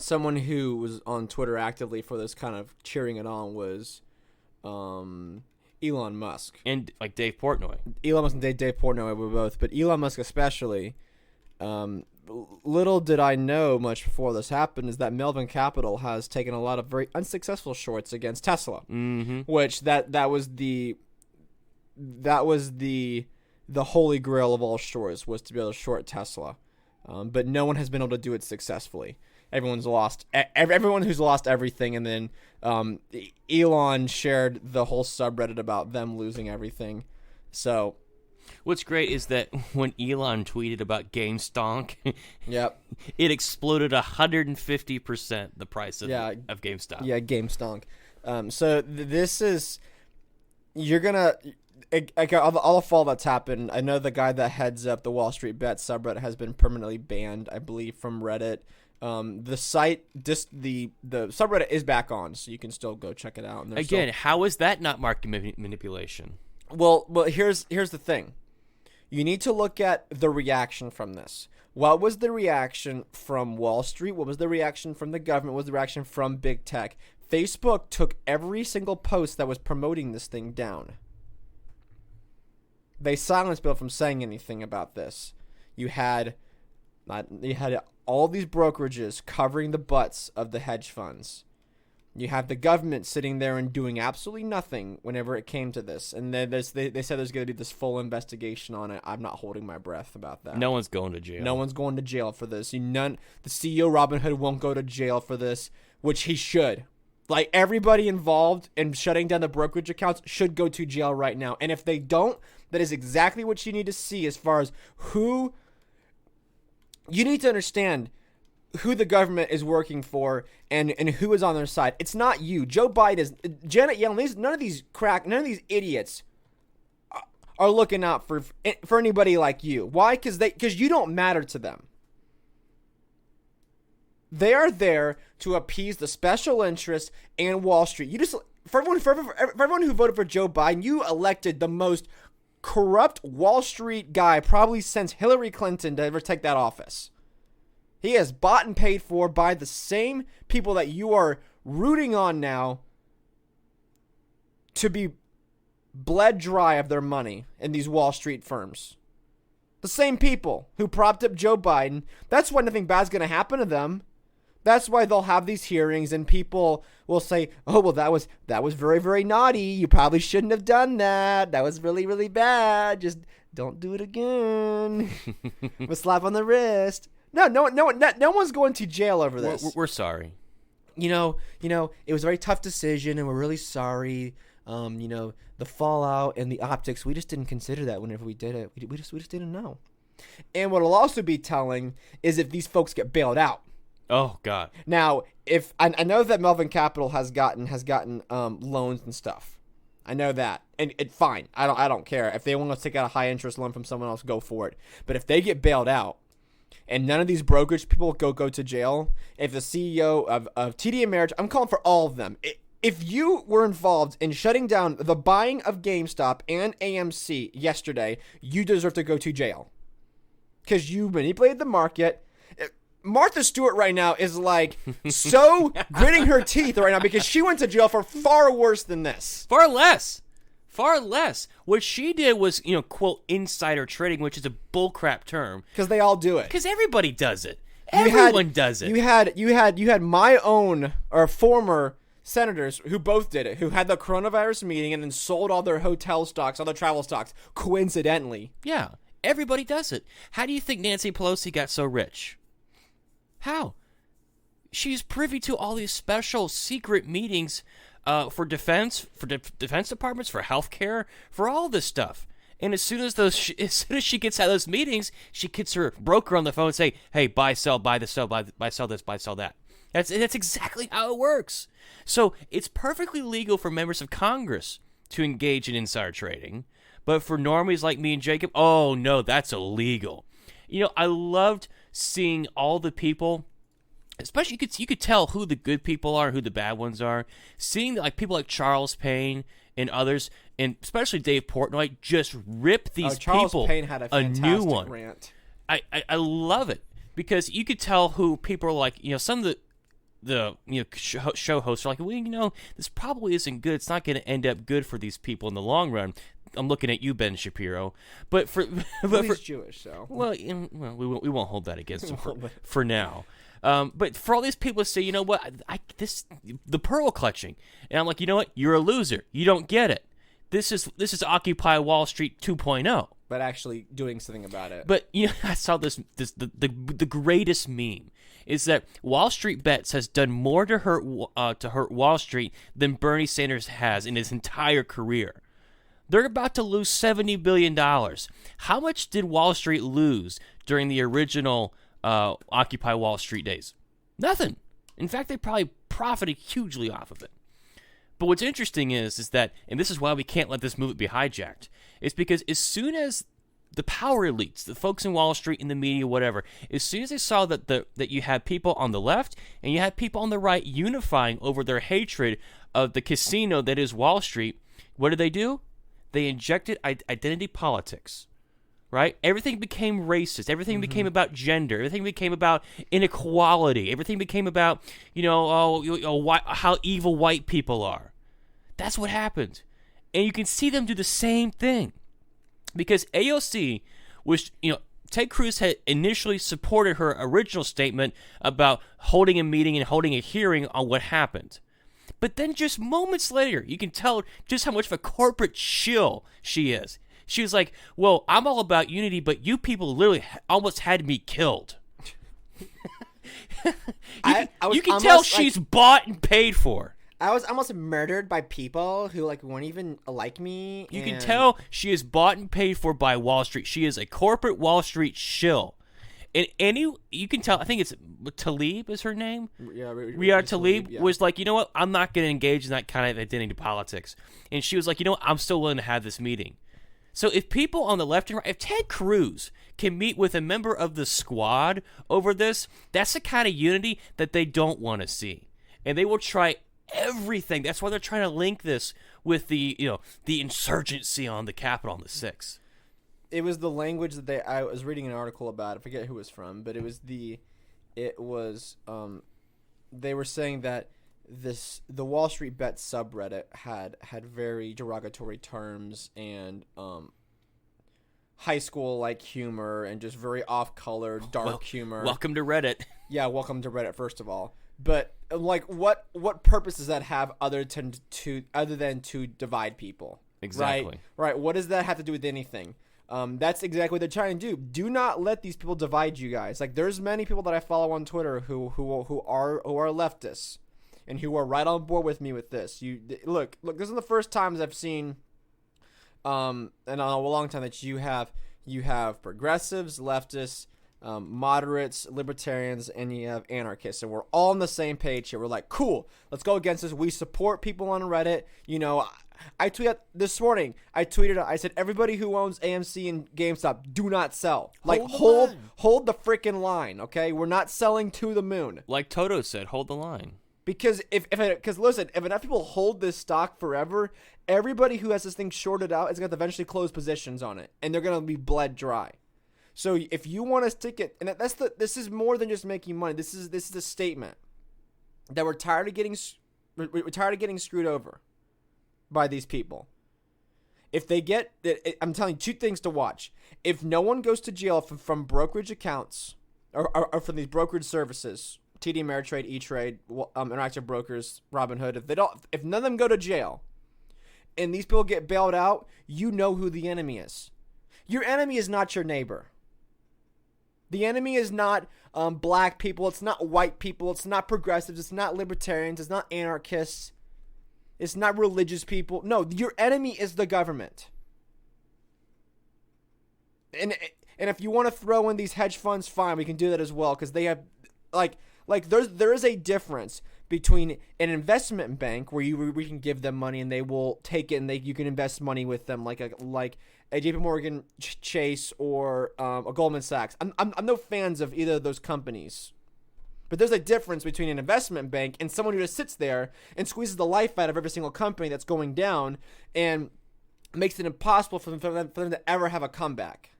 someone who was on Twitter actively for this kind of cheering it on was Elon Musk. And like Dave Portnoy. Elon Musk and Dave Portnoy were both, but Elon Musk especially. Little did I know much before this happened is that Melvin Capital has taken a lot of very unsuccessful shorts against Tesla, which that was the holy grail of all shorts, was to be able to short Tesla. But no one has been able to do it successfully. Everyone who's lost everything, and then Elon shared the whole subreddit about them losing everything. So what's great is that when Elon tweeted about GameStonk, yep, it exploded 150% the price of GameStop. Yeah, GameStonk. So this is, you're gonna, all the fall that's happened. I know the guy that heads up the Wall Street Bet subreddit has been permanently banned, I believe, from Reddit. The site, the subreddit is back on, so you can still go check it out. And again, how is that not market manipulation? Well, here's the thing. You need to look at the reaction from this. What was the reaction from Wall Street? What was the reaction from the government? What was the reaction from big tech? Facebook took every single post that was promoting this thing down. They silenced people from saying anything about this. You had all these brokerages covering the butts of the hedge funds. You have the government sitting there and doing absolutely nothing whenever it came to this. And then they said there's going to be this full investigation on it. I'm not holding my breath about that. No one's going to jail. No one's going to jail for this. The CEO Robinhood won't go to jail for this, which he should. Like, everybody involved in shutting down the brokerage accounts should go to jail right now. And if they don't, that is exactly what you need to see as far as who... You need to understand who the government is working for and who is on their side. It's not you. Joe Biden is... Janet Yellen, none of these idiots are looking out for anybody like you. Why? Because you don't matter to them. They are there to appease the special interests and Wall Street. You just for everyone who voted for Joe Biden, you elected the most corrupt Wall Street guy probably since Hillary Clinton to ever take that office. He is bought and paid for by the same people that you are rooting on now to be bled dry of their money in these Wall Street firms. The same people who propped up Joe Biden. That's why nothing bad's going to happen to them. That's why they'll have these hearings and people will say, oh, well, that was very, very naughty. You probably shouldn't have done that. That was really, really bad. Just don't do it again. A slap on the wrist. No one's going to jail over this. We're sorry. You know, it was a very tough decision and we're really sorry. The fallout and the optics, we just didn't consider that whenever we did it. We just didn't know. And what it'll also be telling is if these folks get bailed out. Oh God! Now, if I know that Melvin Capital has gotten loans and stuff, I know that, and fine. I don't care if they want to take out a high interest loan from someone else, go for it. But if they get bailed out, and none of these brokerage people go to jail, if the CEO of TD Ameritrade, I'm calling for all of them. If you were involved in shutting down the buying of GameStop and AMC yesterday, you deserve to go to jail because you manipulated the market. Martha Stewart right now is like so gritting her teeth right now because she went to jail for far worse than this. Far less. What she did was, quote, insider trading, which is a bullcrap term. Because they all do it. Because everybody does it. Everyone does it. You had my own or former senators who both did it, who had the coronavirus meeting and then sold all their hotel stocks, all their travel stocks, coincidentally. Yeah, everybody does it. How do you think Nancy Pelosi got so rich? How? She's privy to all these special secret meetings for defense departments, for healthcare, for all this stuff. And as soon as she gets out of those meetings, she gets her broker on the phone and say, "Hey, buy, sell, buy this, sell, buy sell this, buy, sell that." That's exactly how it works. So it's perfectly legal for members of Congress to engage in insider trading, but for normies like me and Jacob, oh no, that's illegal. I loved seeing all the people, especially you could tell who the good people are, who the bad ones are. Seeing people like Charles Payne and others, and especially Dave Portnoy, just rip these Charles people Payne had a new one. Rant. I love it because you could tell who people are like. Some of the show hosts are like, well, this probably isn't good. It's not going to end up good for these people in the long run. I'm looking at you, Ben Shapiro. But he's Jewish, so we won't hold that against him for now. But for all these people to say, you know what, the pearl clutching, and I'm like, you know what, you're a loser. You don't get it. This is Occupy Wall Street 2.0. But actually doing something about it. But I saw the greatest meme is that Wall Street Bets has done more to hurt Wall Street than Bernie Sanders has in his entire career. They're about to lose $70 billion. How much did Wall Street lose during the original Occupy Wall Street days? Nothing. In fact, they probably profited hugely off of it. But what's interesting is that, and this is why we can't let this movement be hijacked, is because as soon as the power elites, the folks in Wall Street, in the media, whatever, as soon as they saw that you had people on the left and you had people on the right unifying over their hatred of the casino that is Wall Street, what did they do? They injected identity politics. Right? Everything became racist. Everything became about gender. Everything became about inequality. Everything became about, how evil white people are. That's what happened. And you can see them do the same thing. Because AOC was, Ted Cruz had initially supported her original statement about holding a meeting and holding a hearing on what happened. But then just moments later, you can tell just how much of a corporate shill she is. She was like, well, I'm all about unity, but you people literally almost had me killed. You can tell she's bought and paid for. I was almost murdered by people who weren't even like me. You can tell she is bought and paid for by Wall Street. She is a corporate Wall Street shill. And you can tell, I think it's Tlaib is her name? Yeah, Riyadh Tlaib yeah. was like, you know what, I'm not going to engage in that kind of identity politics. And she was like, you know what, I'm still willing to have this meeting. So if people on the left and right, if Ted Cruz can meet with a member of the squad over this, that's the kind of unity that they don't want to see. And they will try everything. That's why they're trying to link this with the insurgency on the Capitol on the 6th. It was the language that I was reading an article about. I forget who it was from, but they were saying that the Wall Street Bets subreddit had very derogatory terms and high school like humor and just very off-color dark humor. Welcome to Reddit. Yeah, welcome to Reddit first of all. But what purpose does that have other than to divide people? Exactly. Right. What does that have to do with anything? That's exactly what they're trying to do. Do not let these people divide you guys. There's many people that I follow on Twitter who are leftists. And who are right on board with me with this. Look. This is the first times I've seen, and in a long time that you have progressives, leftists, moderates, libertarians, and you have anarchists, and we're all on the same page here. We're like, cool, let's go against this. We support people on Reddit. I tweeted this morning. I said everybody who owns AMC and GameStop, do not sell. Hold the freaking line. Okay, we're not selling to the moon. Like Toto said, hold the line. Because if enough people hold this stock forever, everybody who has this thing shorted out is going to eventually close positions on it, and they're going to be bled dry. So if you want to stick it, and this is more than just making money. This is a statement that we're tired of getting screwed over by these people. If they get, I'm telling you, 2 things to watch. If no one goes to jail from brokerage accounts or from these brokerage services. TD Ameritrade, E-Trade, Interactive Brokers, Robinhood. If none of them go to jail, and these people get bailed out, you know who the enemy is. Your enemy is not your neighbor. The enemy is not black people. It's not white people. It's not progressives. It's not libertarians. It's not anarchists. It's not religious people. No, your enemy is the government. And if you want to throw in these hedge funds, fine, we can do that as well, because they have there is a difference between an investment bank where we can give them money and they will take it and you can invest money with them like a JP Morgan Chase or a Goldman Sachs. I'm no fans of either of those companies. But there's a difference between an investment bank and someone who just sits there and squeezes the life out of every single company that's going down and makes it impossible for them to ever have a comeback.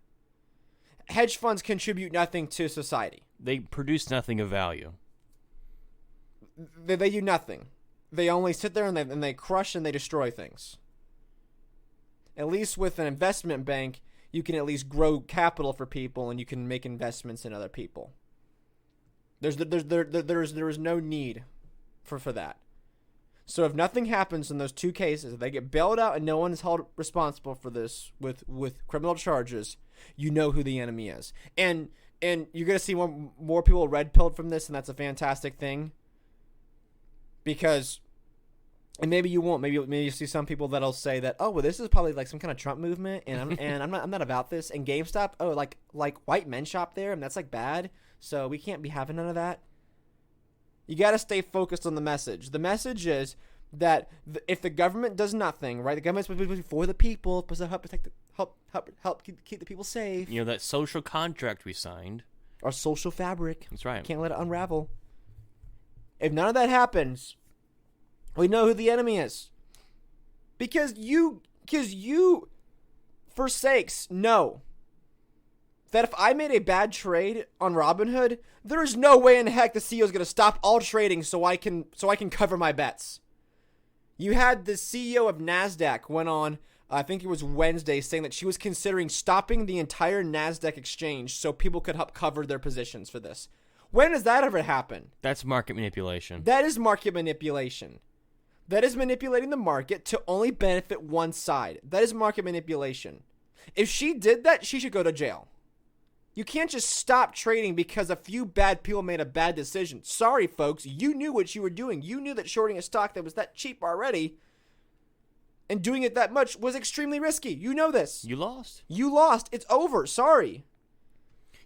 Hedge funds contribute nothing to society. They produce nothing of value. They do nothing. They only sit there and they crush and they destroy things. At least with an investment bank, you can at least grow capital for people and you can make investments in other people. There is no need for that. So if nothing happens in those 2 cases, if they get bailed out and no one is held responsible for this with criminal charges, you know who the enemy is. And you're going to see more people red-pilled from this, and that's a fantastic thing. Because, and maybe you won't. Maybe you see some people that'll say that, oh, well, this is probably like some kind of Trump movement, and I'm not about this. And GameStop, oh, like white men shop there, and that's like bad, so we can't be having none of that. You got to stay focused on the message. The message is that if the government does nothing, right? The government's supposed to be for the people, supposed to help protect, help keep the people safe. You know, that social contract we signed. Our social fabric. That's right. Can't let it unravel. If none of that happens, we know who the enemy is. Because you, for sakes, know that if I made a bad trade on Robinhood, there is no way in heck the CEO is going to stop all trading so I can cover my bets. You had the CEO of NASDAQ went on, I think it was Wednesday, saying that she was considering stopping the entire NASDAQ exchange so people could help cover their positions for this. When does that ever happen? That's market manipulation. That is market manipulation. That is manipulating the market to only benefit one side. That is market manipulation. If she did that, she should go to jail. You can't just stop trading because a few bad people made a bad decision. Sorry, folks. You knew what you were doing. You knew that shorting a stock that was that cheap already and doing it that much was extremely risky. You know this. You lost. You lost. It's over. Sorry.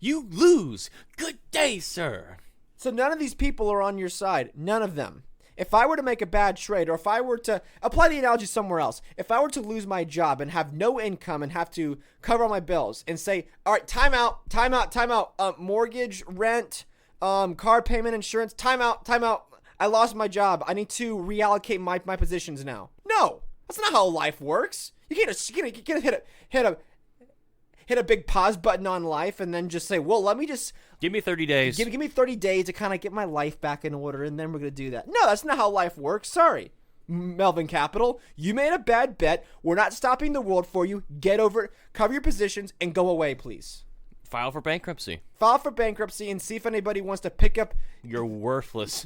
You lose. Good day, sir. So none of these people are on your side. None of them. If I were to make a bad trade, or if I were to apply the analogy somewhere else, if I were to lose my job and have no income and have to cover all my bills and say, all right, time out, mortgage, rent, car payment, insurance, time out, I lost my job. I need to reallocate my positions now. No, that's not how life works. You can't hit a big pause button on life and then just say, well, let me just give me 30 days. Give me 30 days to kind of get my life back in order, and then we're going to do that. No, that's not how life works. Sorry, Melvin Capital. You made a bad bet. We're not stopping the world for you. Get over it. Cover your positions and go away, please. File for bankruptcy. File for bankruptcy and see if anybody wants to pick up your worthless,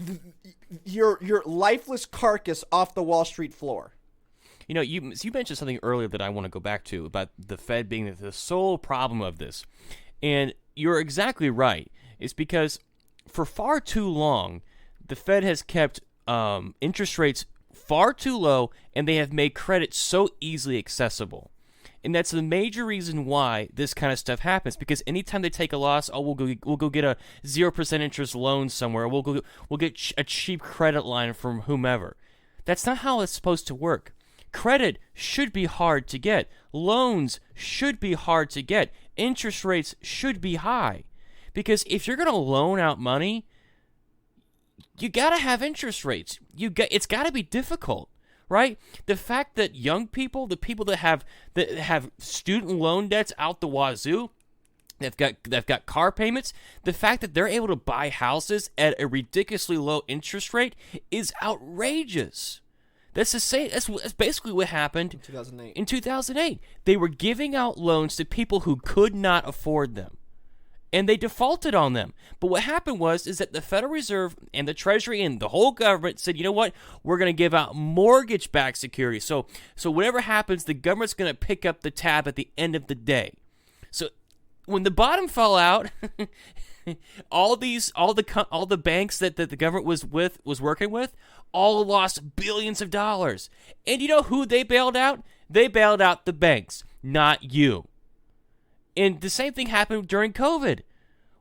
your lifeless carcass off the Wall Street floor. You know, you mentioned something earlier that I want to go back to about the Fed being the sole problem of this. And you're exactly right. It's because for far too long, the Fed has kept interest rates far too low, and they have made credit so easily accessible. And that's the major reason why this kind of stuff happens. Because anytime they take a loss, we'll go get a 0% interest loan somewhere. We'll get a cheap credit line from whomever. That's not how it's supposed to work. Credit should be hard to get. Loans should be hard to get. Interest rates should be high. Because if you're going to loan out money, you got to have interest rates. It's got to be difficult, right? The fact that young people, the people that have student loan debts out the wazoo, they've got car payments, the fact that they're able to buy houses at a ridiculously low interest rate is outrageous. That's the same. That's basically what happened in 2008. In 2008, they were giving out loans to people who could not afford them, and they defaulted on them. But what happened is that the Federal Reserve and the Treasury and the whole government said, you know what? We're going to give out mortgage-backed securities. So whatever happens, the government's going to pick up the tab at the end of the day. So when the bottom fell out, all the banks that the government was working with all lost billions of dollars. And you know who they bailed out? They bailed out the banks, not you. And the same thing happened during COVID.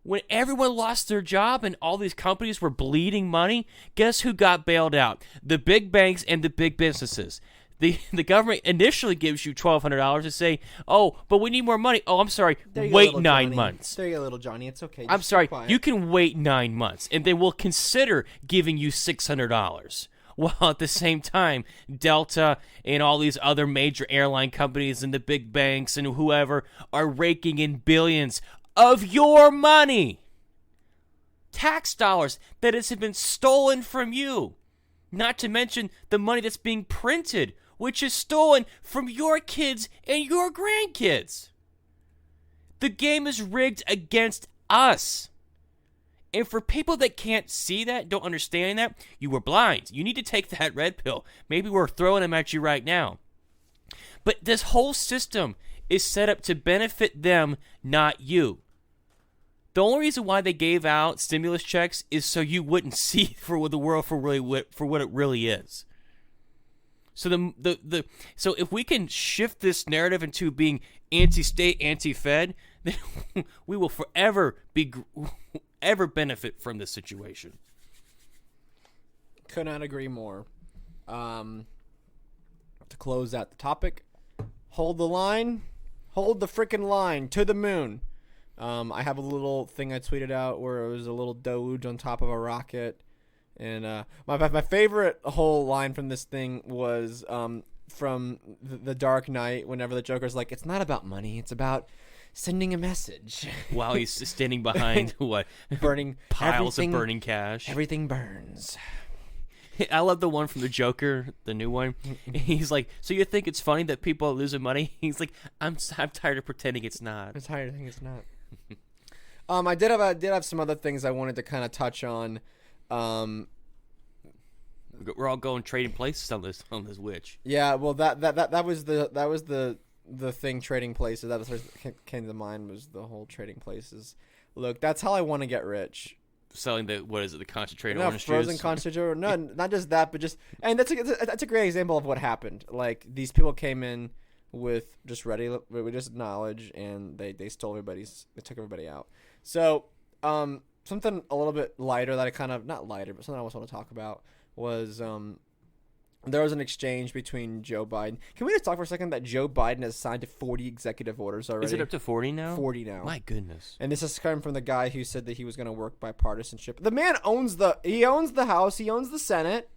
When everyone lost their job and all these companies were bleeding money, guess who got bailed out? The big banks and the big businesses. The government initially gives you $1,200 to say, oh, but we need more money. Oh, I'm sorry, wait 9 months. There you go, little Johnny. It's okay. I'm sorry, you can wait 9 months, and they will consider giving you $600. While at the same time, Delta and all these other major airline companies and the big banks and whoever are raking in billions of your money. Tax dollars that has been stolen from you. Not to mention the money that's being printed, which is stolen from your kids and your grandkids. The game is rigged against us. And for people that can't see that, don't understand that, you were blind. You need to take that red pill. Maybe we're throwing them at you right now. But this whole system is set up to benefit them, not you. The only reason why they gave out stimulus checks is so you wouldn't see for the world for what it really is. So so if we can shift this narrative into being anti-state, anti-Fed, then we will forever benefit from this situation. Could not agree more. To close out the topic, hold the line, hold the freaking line to the moon. I have a little thing I tweeted out where it was a little Doge on top of a rocket, and my favorite whole line from this thing was from the Dark Knight. Whenever the Joker's like, "It's not about money; it's about sending a message." While he's standing behind what burning piles of burning cash. Everything burns. I love the one from the Joker, the new one. He's like, "So you think it's funny that people are losing money?" He's like, "I'm tired of pretending it's not." I'm tired of thinking it's not. I did have some other things I wanted to kind of touch on. We're all going trading places on this witch. Yeah, well that was the thing, trading places. That was what came to mind, was the whole trading places. Look, that's how I want to get rich. Selling the concentrated no, orange frozen juice? Concentrated. No, not just that, but just, and that's a great example of what happened. Like, these people came in with just knowledge, and they took everybody out. So something a little bit lighter that I kind of, not lighter, but something I also want to talk about was there was an exchange between Joe Biden. Can we just talk for a second that Joe Biden has signed 40 executive orders already? Is it up to 40 now? 40 now. My goodness. And this is coming from the guy who said that he was going to work bipartisanship. The man owns the House. He owns the Senate.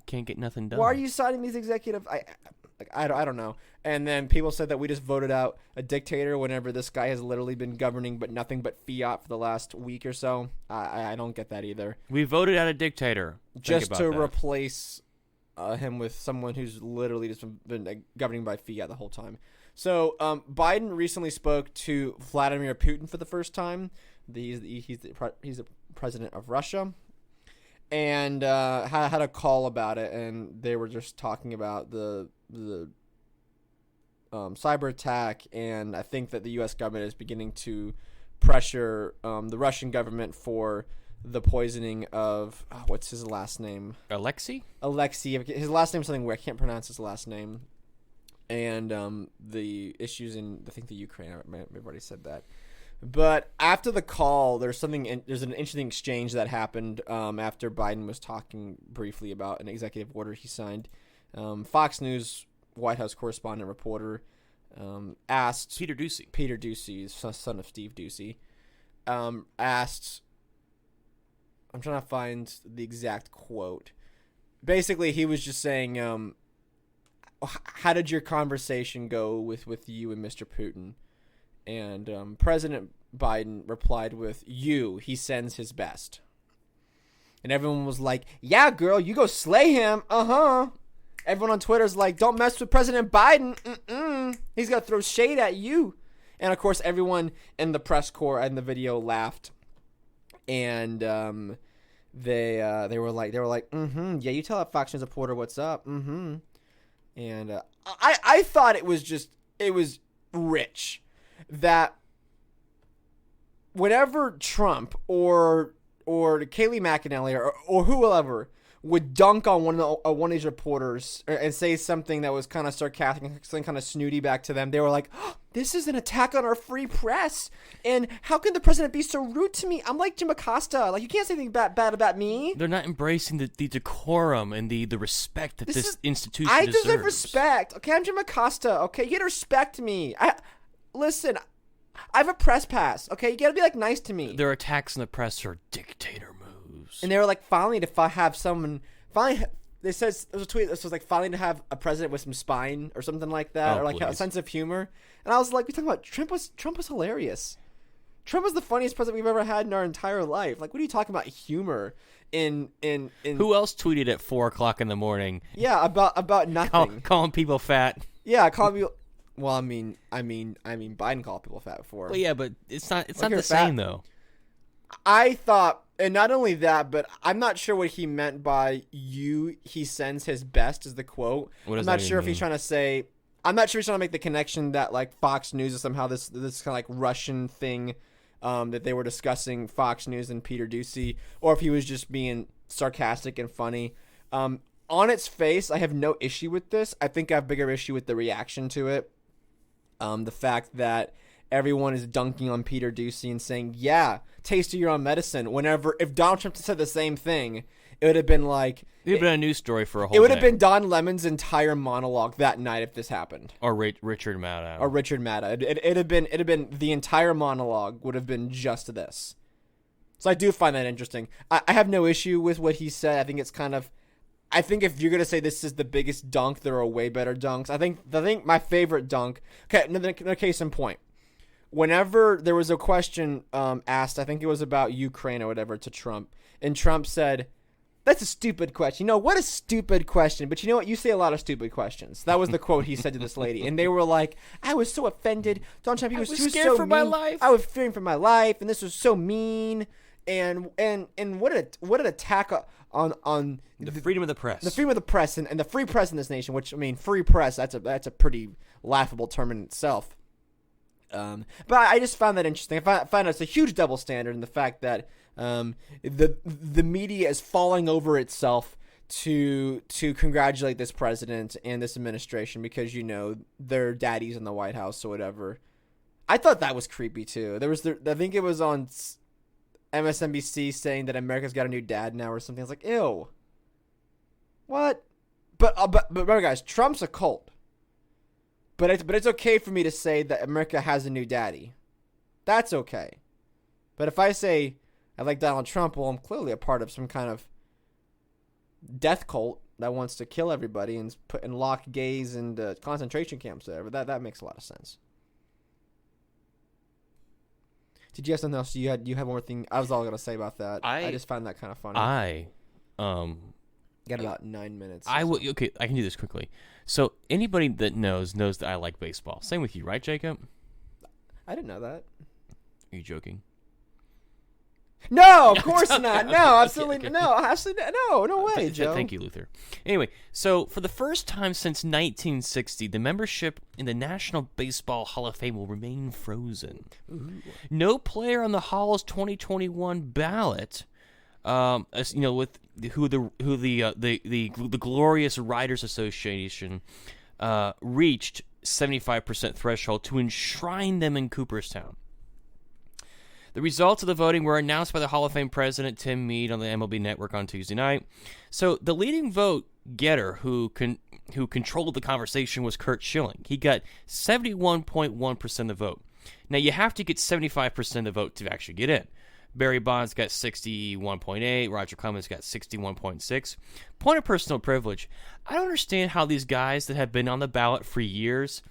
Can't get nothing done. Why are you signing these executive? I don't know. And then people said that we just voted out a dictator whenever this guy has literally been governing but nothing but fiat for the last week or so. I don't get that either. We voted out a dictator. Just to replace him with someone who's literally just been governing by fiat the whole time. So Biden recently spoke to Vladimir Putin for the first time. He's the president of Russia, and had a call about it, and they were just talking about the cyber attack, and I think that the U.S. government is beginning to pressure the Russian government for the poisoning of what's his last name? Alexei. His last name is something where I can't pronounce his last name, and the issues in I think the Ukraine. I've already said that. But after the call, there's an interesting exchange that happened after Biden was talking briefly about an executive order he signed. Fox News White House correspondent reporter asked Peter Doocy, son of Steve Doocy, asked. I'm trying to find the exact quote. Basically, he was just saying, how did your conversation go with you and Mr. Putin? And President Biden replied with, he sends his best. And everyone was like, yeah, girl, you go slay him. Uh-huh. Everyone on Twitter's like, don't mess with President Biden. He's going to throw shade at you. And, of course, everyone in the press corps and the video laughed. And they were like, yeah, you tell that Fox News reporter what's up. And I thought it was rich that whenever Trump or Kayleigh McEnany or whoever would dunk on one of these reporters and say something that was kind of sarcastic, something kind of snooty back to them, they were like, oh, this is an attack on our free press, and how can the president be so rude to me? I'm like Jim Acosta. Like, you can't say anything bad about me. They're not embracing the decorum and the respect that this institution I deserves. deserve respect. Okay, I'm Jim Acosta. Okay, you gotta respect me. Listen, I have a press pass. Okay, you gotta be like nice to me. Their attacks on the press are dictator moves. And they were like, finally, if I have someone, they says there was a tweet that was like, finally to have a president with some spine or something like that, or like a sense of humor. And I was like, we talking about Trump was hilarious. Trump was the funniest president we've ever had in our entire life. Like, what are you talking about humor in Who else tweeted at 4:00 in the morning? Yeah, about nothing. Calling people fat. Yeah, calling people. Well, I mean, Biden called people fat before. Well, yeah, but it's not the same though. I thought, and not only that, but I'm not sure what he meant by he sends his best is the quote. I'm not sure if he's trying to say, I'm not sure he's trying to make the connection that like Fox News is somehow this kind of like Russian thing that they were discussing, Fox News and Peter Doocy, or if he was just being sarcastic and funny. On its face, I have no issue with this. I think I have bigger issue with the reaction to it. The fact that everyone is dunking on Peter Doocy and saying, yeah, taste of your own medicine. If Donald Trump said the same thing, it would have been like... It would have been a news story for a whole It would day. have been Don Lemon's entire monologue that night if this happened. Or Richard Maddow. Or Richard Maddow. It'd have been the entire monologue would have been just this. So I do find that interesting. I have no issue with what he said. I think it's kind of... I think if you're going to say this is the biggest dunk, there are way better dunks. I think my favorite dunk... Okay, another case in point. Whenever there was a question asked, I think it was about Ukraine or whatever, to Trump, and Trump said, that's a stupid question. What a stupid question. But you know what? You say a lot of stupid questions. That was the quote he said to this lady. And they were like, I was so offended. Donald Trump, he was scared so for mean. my life. I was fearing for my life, and this was so mean. And what an attack on the freedom of the press. The freedom of the press and the free press in this nation, which, I mean, free press, that's a pretty laughable term in itself. But I just found that interesting. I find it's a huge double standard in the fact that the media is falling over itself to congratulate this president and this administration because they're daddies in the White House or whatever. I thought that was creepy too. I think it was on MSNBC saying that America's got a new dad now or something. I was like, ew. What? But remember, guys, Trump's a cult. But it's okay for me to say that America has a new daddy. That's okay. But if I say I like Donald Trump, well, I'm clearly a part of some kind of death cult that wants to kill everybody and lock gays into concentration camps or whatever. That makes a lot of sense. Did you have something else? You had one more thing. I was all gonna say about that. I just found that kind of funny. Got about 9 minutes. Okay, I can do this quickly. So anybody that knows that I like baseball. Same with you, right, Jacob? I didn't know that. Are you joking? No, of course not. No, absolutely okay. No. Absolutely no way, Joe. Thank you, Luther. Anyway, so for the first time since 1960, the membership in the National Baseball Hall of Fame will remain frozen. Ooh. No player on the Hall's 2021 ballot, with the Glorious Writers Association reached 75% threshold to enshrine them in Cooperstown. The results of the voting were announced by the Hall of Fame president, Tim Mead, on the MLB Network on Tuesday night. So the leading vote getter who controlled the conversation was Curt Schilling. He got 71.1% of the vote. Now, you have to get 75% of the vote to actually get in. Barry Bonds got 61.8. Roger Clemens got 61.6. Point of personal privilege. I don't understand how these guys that have been on the ballot for years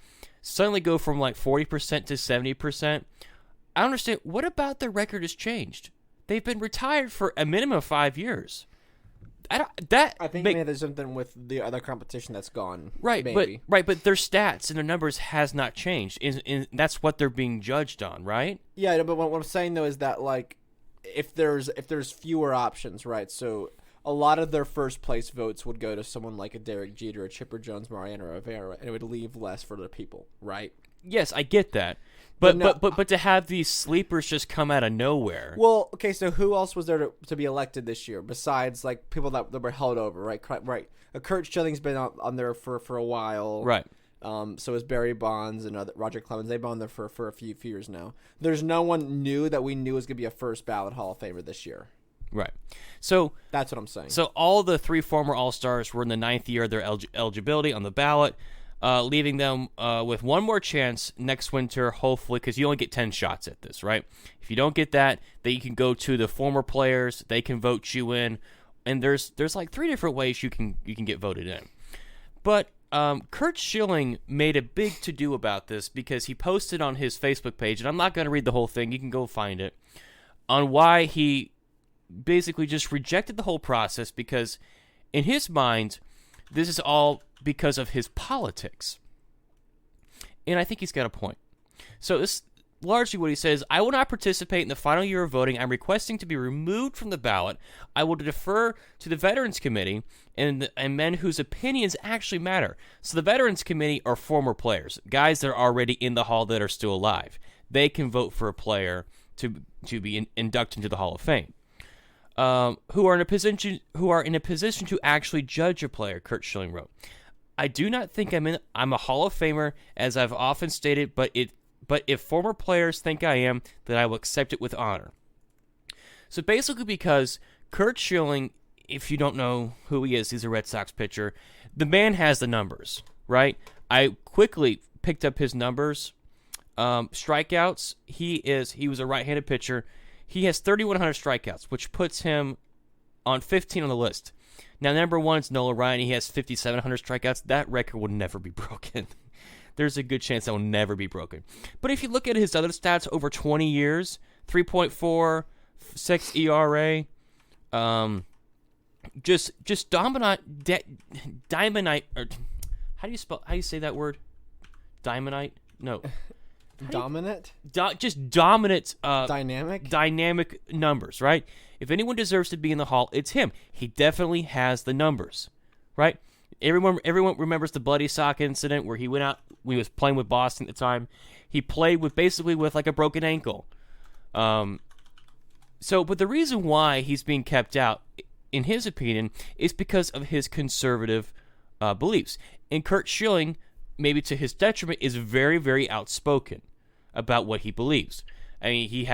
suddenly go from like 40% to 70%. I don't understand. What about their record has changed? They've been retired for a minimum of 5 years. I think maybe there's something with the other competition that's gone. Right, maybe. but their stats and their numbers has not changed. And that's what they're being judged on, right? Yeah, but what I'm saying though is that like if there's fewer options, right? So a lot of their first place votes would go to someone like a Derek Jeter, a Chipper Jones, Mariano Rivera, and it would leave less for the people, right? Yes, I get that. But to have these sleepers just come out of nowhere. Well, okay, so who else was there to be elected this year besides like people that were held over, right? Right. Curt Schilling's been on there for a while. Right. So is Barry Bonds and Roger Clemens. They've been on there for a few years now. There's no one new that we knew was going to be a first ballot Hall of Famer this year. Right. So that's what I'm saying. So all the three former All-Stars were in the 9th year of their eligibility on the ballot. Leaving them with one more chance next winter, hopefully, because you only get 10 shots at this, right? If you don't get that, then you can go to the former players. They can vote you in, and there's like 3 different ways you can get voted in. But Curt Schilling made a big to-do about this because he posted on his Facebook page, and I'm not going to read the whole thing. You can go find it, on why he basically just rejected the whole process because in his mind, this is all because of his politics. And I think he's got a point. So this largely what he says, I will not participate in the final year of voting. I'm requesting to be removed from the ballot. I will defer to the Veterans Committee and men whose opinions actually matter. So the Veterans Committee are former players, guys that are already in the Hall that are still alive. They can vote for a player to be inducted into the Hall of Fame. Who are in a position to actually judge a player, Curt Schilling wrote. I do not think I'm a Hall of Famer, as I've often stated, but But if former players think I am, then I will accept it with honor. So basically because Curt Schilling, if you don't know who he is, he's a Red Sox pitcher. The man has the numbers, right? I quickly picked up his numbers. Strikeouts, he was a right-handed pitcher. He has 3,100 strikeouts, which puts him on 15 on the list. Now, number one is Nolan Ryan. He has 5,700 strikeouts. That record will never be broken. There's a good chance that will never be broken. But if you look at his other stats over 20 years, 3.46 ERA, just diamondite. Or how do you say that word? Diamondite? No. Dominant? Just dominant. Dynamic? Dynamic numbers, right? If anyone deserves to be in the Hall, it's him. He definitely has the numbers, right? Everyone remembers the bloody sock incident where he went out when he was playing with Boston at the time. He played with like a broken ankle. But the reason why he's being kept out, in his opinion, is because of his conservative beliefs. And Curt Schilling, maybe to his detriment, is very, very outspoken about what he believes. I mean, he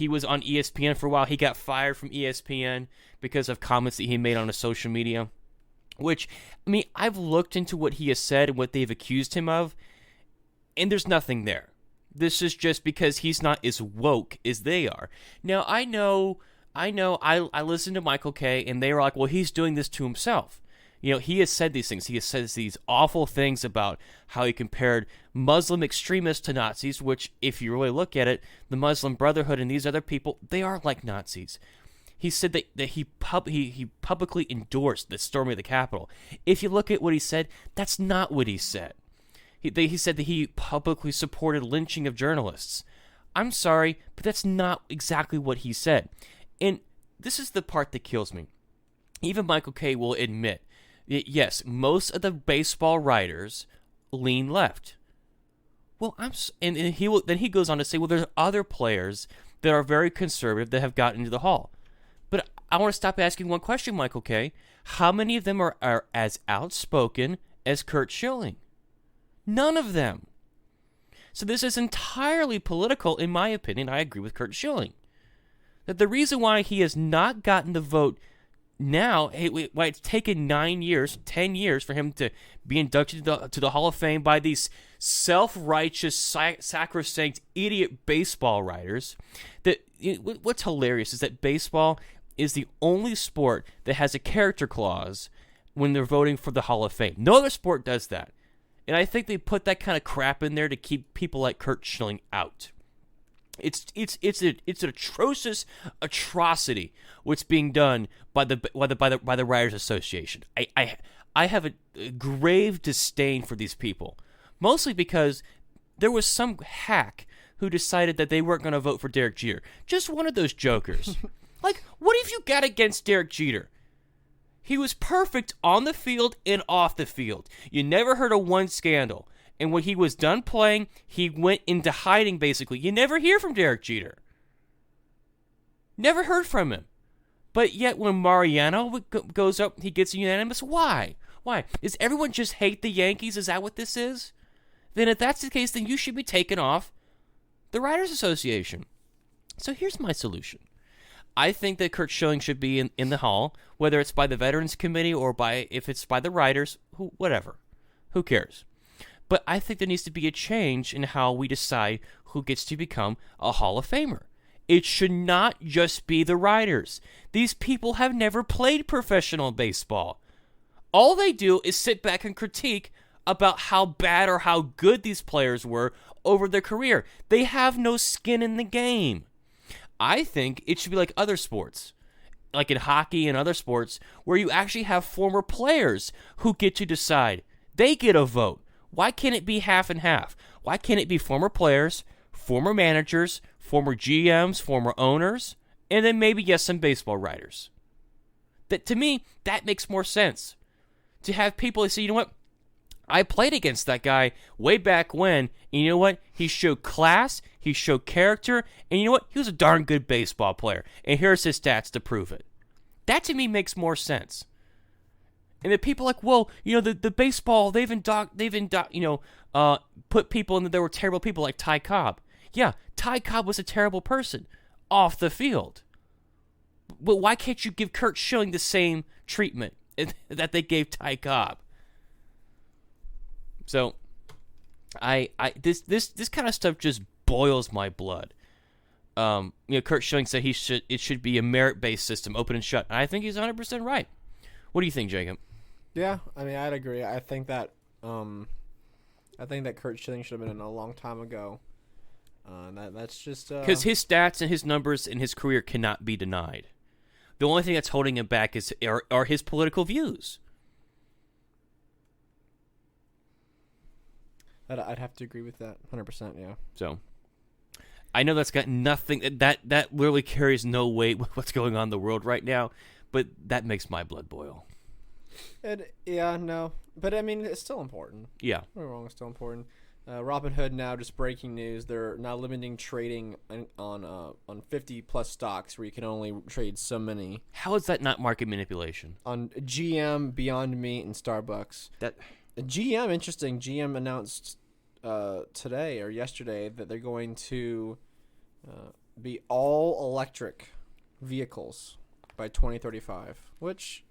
was on ESPN for a while. He got fired from ESPN because of comments that he made on his social media. Which, I mean, I've looked into what he has said and what they've accused him of, and there's nothing there. This is just because he's not as woke as they are. Now, I listened to Michael Kay, and they were like, well, he's doing this to himself. You know, he has said these things. He has said these awful things about how he compared Muslim extremists to Nazis, which, if you really look at it, the Muslim Brotherhood and these other people, they are like Nazis. He said that he publicly endorsed the storming of the Capitol. If you look at what he said, that's not what he said. He said that he publicly supported lynching of journalists. I'm sorry, but that's not exactly what he said. And this is the part that kills me. Even Michael Kay will admit that, yes, most of the baseball writers lean left. Well, then he goes on to say, well, there's other players that are very conservative that have gotten into the Hall. But I want to stop asking one question, Michael Kay. How many of them are as outspoken as Curt Schilling? None of them. So this is entirely political, in my opinion. I agree with Curt Schilling. That the reason why he has not gotten the vote now, why it's taken 10 years for him to be inducted to the Hall of Fame by these self-righteous, sacrosanct, idiot baseball writers. What's hilarious is that baseball is the only sport that has a character clause when they're voting for the Hall of Fame. No other sport does that. And I think they put that kind of crap in there to keep people like Curt Schilling out. It's an atrocious atrocity what's being done by the Writers Association. I have a grave disdain for these people, mostly because there was some hack who decided that they weren't going to vote for Derek Jeter. Just one of those jokers. Like, what have you got against Derek Jeter? He was perfect on the field and off the field. You never heard of one scandal. And when he was done playing, he went into hiding, basically. You never hear from Derek Jeter. Never heard from him. But yet when Mariano goes up, he gets unanimous. Why? Why? Does everyone just hate the Yankees? Is that what this is? Then if that's the case, then you should be taken off the Writers Association. So here's my solution. I think that Curt Schilling should be in the Hall, whether it's by the Veterans Committee or if it's by the writers, whatever. Who cares? But I think there needs to be a change in how we decide who gets to become a Hall of Famer. It should not just be the writers. These people have never played professional baseball. All they do is sit back and critique about how bad or how good these players were over their career. They have no skin in the game. I think it should be like other sports, like in hockey and other sports, where you actually have former players who get to decide. They get a vote. Why can't it be half and half? Why can't it be former players, former managers, former GMs, former owners, and then maybe, yes, some baseball writers? That, to me, that makes more sense. To have people say, you know what? I played against that guy way back when, and you know what? He showed class, he showed character, and you know what? He was a darn good baseball player, and here's his stats to prove it. That, to me, makes more sense. And the people like, well, the baseball, they've put people in that there were terrible people like Ty Cobb. Yeah, Ty Cobb was a terrible person off the field. But why can't you give Curt Schilling the same treatment that they gave Ty Cobb? So, this kind of stuff just boils my blood. Curt Schilling said it should be a merit-based system, open and shut. And I think he's 100% right. What do you think, Jacob? Yeah, I mean, I'd agree. I think that Curt Schilling should have been in a long time ago. That's just because his stats and his numbers in his career cannot be denied. The only thing that's holding him back are his political views. I'd have to agree with that 100%. Yeah. So, I know that's got nothing. That literally carries no weight with what's going on in the world right now, but that makes my blood boil. No, but I mean it's still important. Yeah, we're wrong. It's still important. Robinhood now, just breaking news, they're now limiting trading on 50+ stocks where you can only trade so many. How is that not market manipulation? On GM, Beyond Meat, and Starbucks. GM, interesting. GM announced today or yesterday that they're going to be all electric vehicles by 2035, which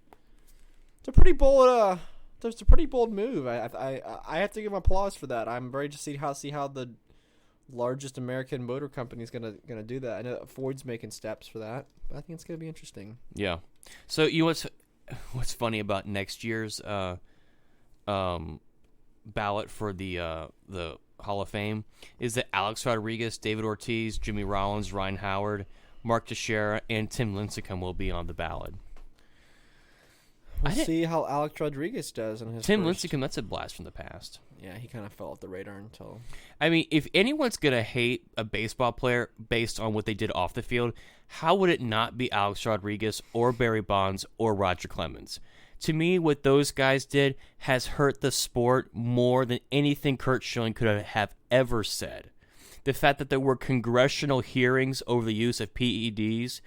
it's a pretty bold. It's a pretty bold move. I have to give them applause for that. I'm very to see how the largest American motor company is gonna do that. I know that Ford's making steps for that, but I think it's gonna be interesting. Yeah. So what's funny about next year's ballot for the Hall of Fame is that Alex Rodriguez, David Ortiz, Jimmy Rollins, Ryan Howard, Mark Teixeira, and Tim Lincecum will be on the ballot. We'll see how Alex Rodriguez does in his Tim first. Lincecum, that's a blast from the past. Yeah, he kind of fell off the radar until... I mean, if anyone's going to hate a baseball player based on what they did off the field, how would it not be Alex Rodriguez or Barry Bonds or Roger Clemens? To me, what those guys did has hurt the sport more than anything Curt Schilling could have ever said. The fact that there were congressional hearings over the use of PEDs,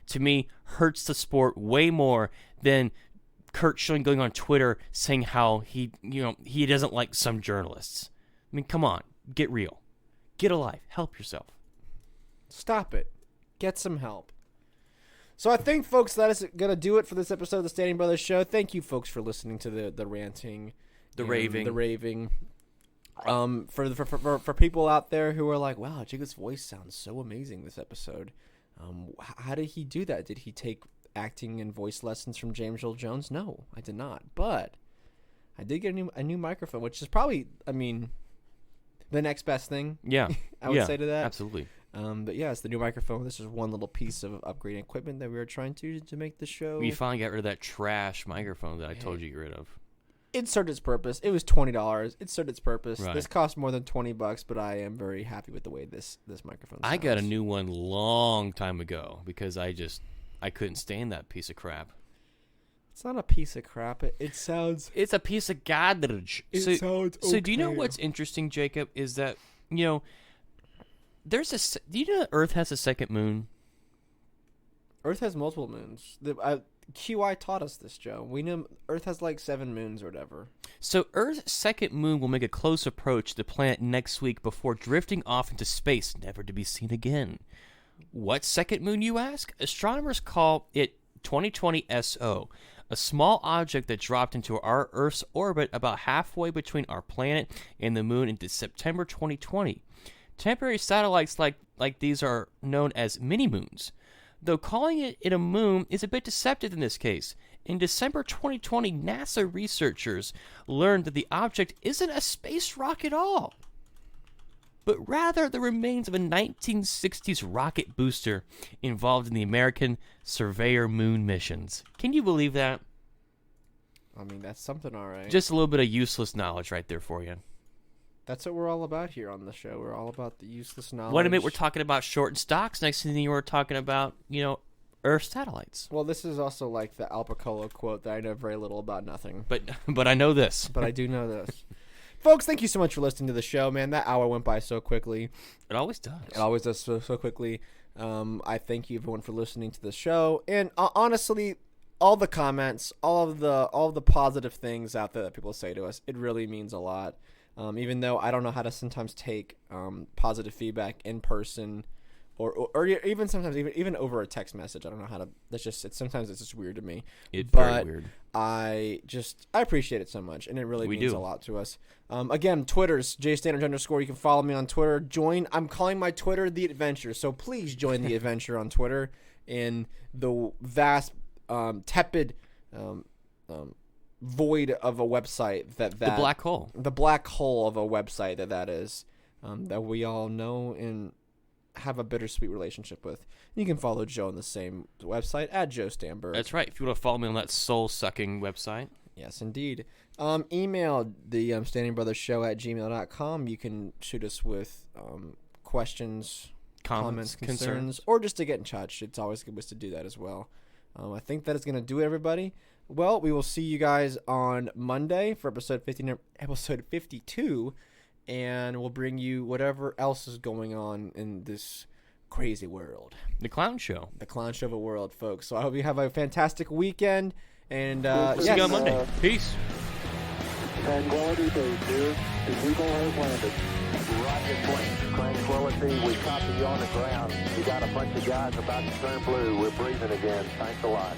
to me, hurts the sport way more than Curt Schilling going on Twitter saying how he doesn't like some journalists. I mean, come on, get real. Get a life. Help yourself. Stop it. Get some help. So I think, folks, that is going to do it for this episode of the Standing Brothers Show. Thank you, folks, for listening to the ranting. The raving. For people out there who are like, wow, Jacob's voice sounds so amazing this episode. How did he do that? Did he take acting and voice lessons from James Earl Jones? No, I did not. But I did get a new microphone, which is probably, the next best thing. Yeah. I would say to that. Absolutely. But yeah, it's the new microphone. This is one little piece of upgrading equipment that we were trying to make the show. We finally got rid of that trash microphone that I told you to get rid of. It served its purpose. It was $20. It served its purpose. Right. This cost more than $20, but I am very happy with the way this microphone sounds. I got a new one long time ago because I couldn't stand that piece of crap. It's not a piece of crap. It sounds... It's a piece of garbage. Sounds okay. So do you know what's interesting, Jacob, is that, do you know Earth has a second moon? Earth has multiple moons. QI taught us this, Joe. We know Earth has like 7 moons or whatever. So Earth's second moon will make a close approach to the planet next week before drifting off into space, never to be seen again. What second moon, you ask? Astronomers call it 2020 SO, a small object that dropped into our Earth's orbit about halfway between our planet and the moon in September 2020. Temporary satellites like these are known as mini-moons, though calling it a moon is a bit deceptive in this case. In December 2020, NASA researchers learned that the object isn't a space rock at all, but rather the remains of a 1960s rocket booster involved in the American Surveyor moon missions. Can you believe that? I mean, that's something, all right. Just a little bit of useless knowledge right there for you. That's what we're all about here on the show. We're all about the useless knowledge. Wait a minute, we're talking about shortened stocks. Next thing you were talking about, Earth satellites. Well, this is also like the Alpacolo quote that I know very little about nothing. But I know this. But I do know this. Folks, thank you so much for listening to the show, man. That hour went by so quickly. It always does. It always does so quickly. I thank you, everyone, for listening to the show. And honestly, all the comments, all of the positive things out there that people say to us. It really means a lot. Even though I don't know how to sometimes take positive feedback in person, or even sometimes even over a text message. I don't know how to. Sometimes it's just weird to me. It's very weird. I appreciate it so much, and it really means a lot to us. Again, Twitter's @JStandard_. You can follow me on Twitter. I'm calling my Twitter The Adventure, so please join The Adventure on Twitter in the vast, tepid void of a website the black hole of a website that is, that we all know and have a bittersweet relationship with. You can follow Joe on the same website @Joe Stamberg. That's right. If you want to follow me on that soul-sucking website. Yes, indeed. Email the Standing Brothers Show @gmail.com. You can shoot us with questions, comments, concerns, or just to get in touch. It's always good to do that as well. I think that is going to do it, everybody. Well, we will see you guys on Monday for episode 52. And we'll bring you whatever else is going on in this crazy world. The clown show. The clown show of a world, folks. So I hope you have a fantastic weekend. And see you on Monday. Peace. Tranquility Base here. The Eagle has landed. Roger, plane. Tranquility. We copy you on the ground. You got a bunch of guys about to turn blue. We're breathing again. Thanks a lot.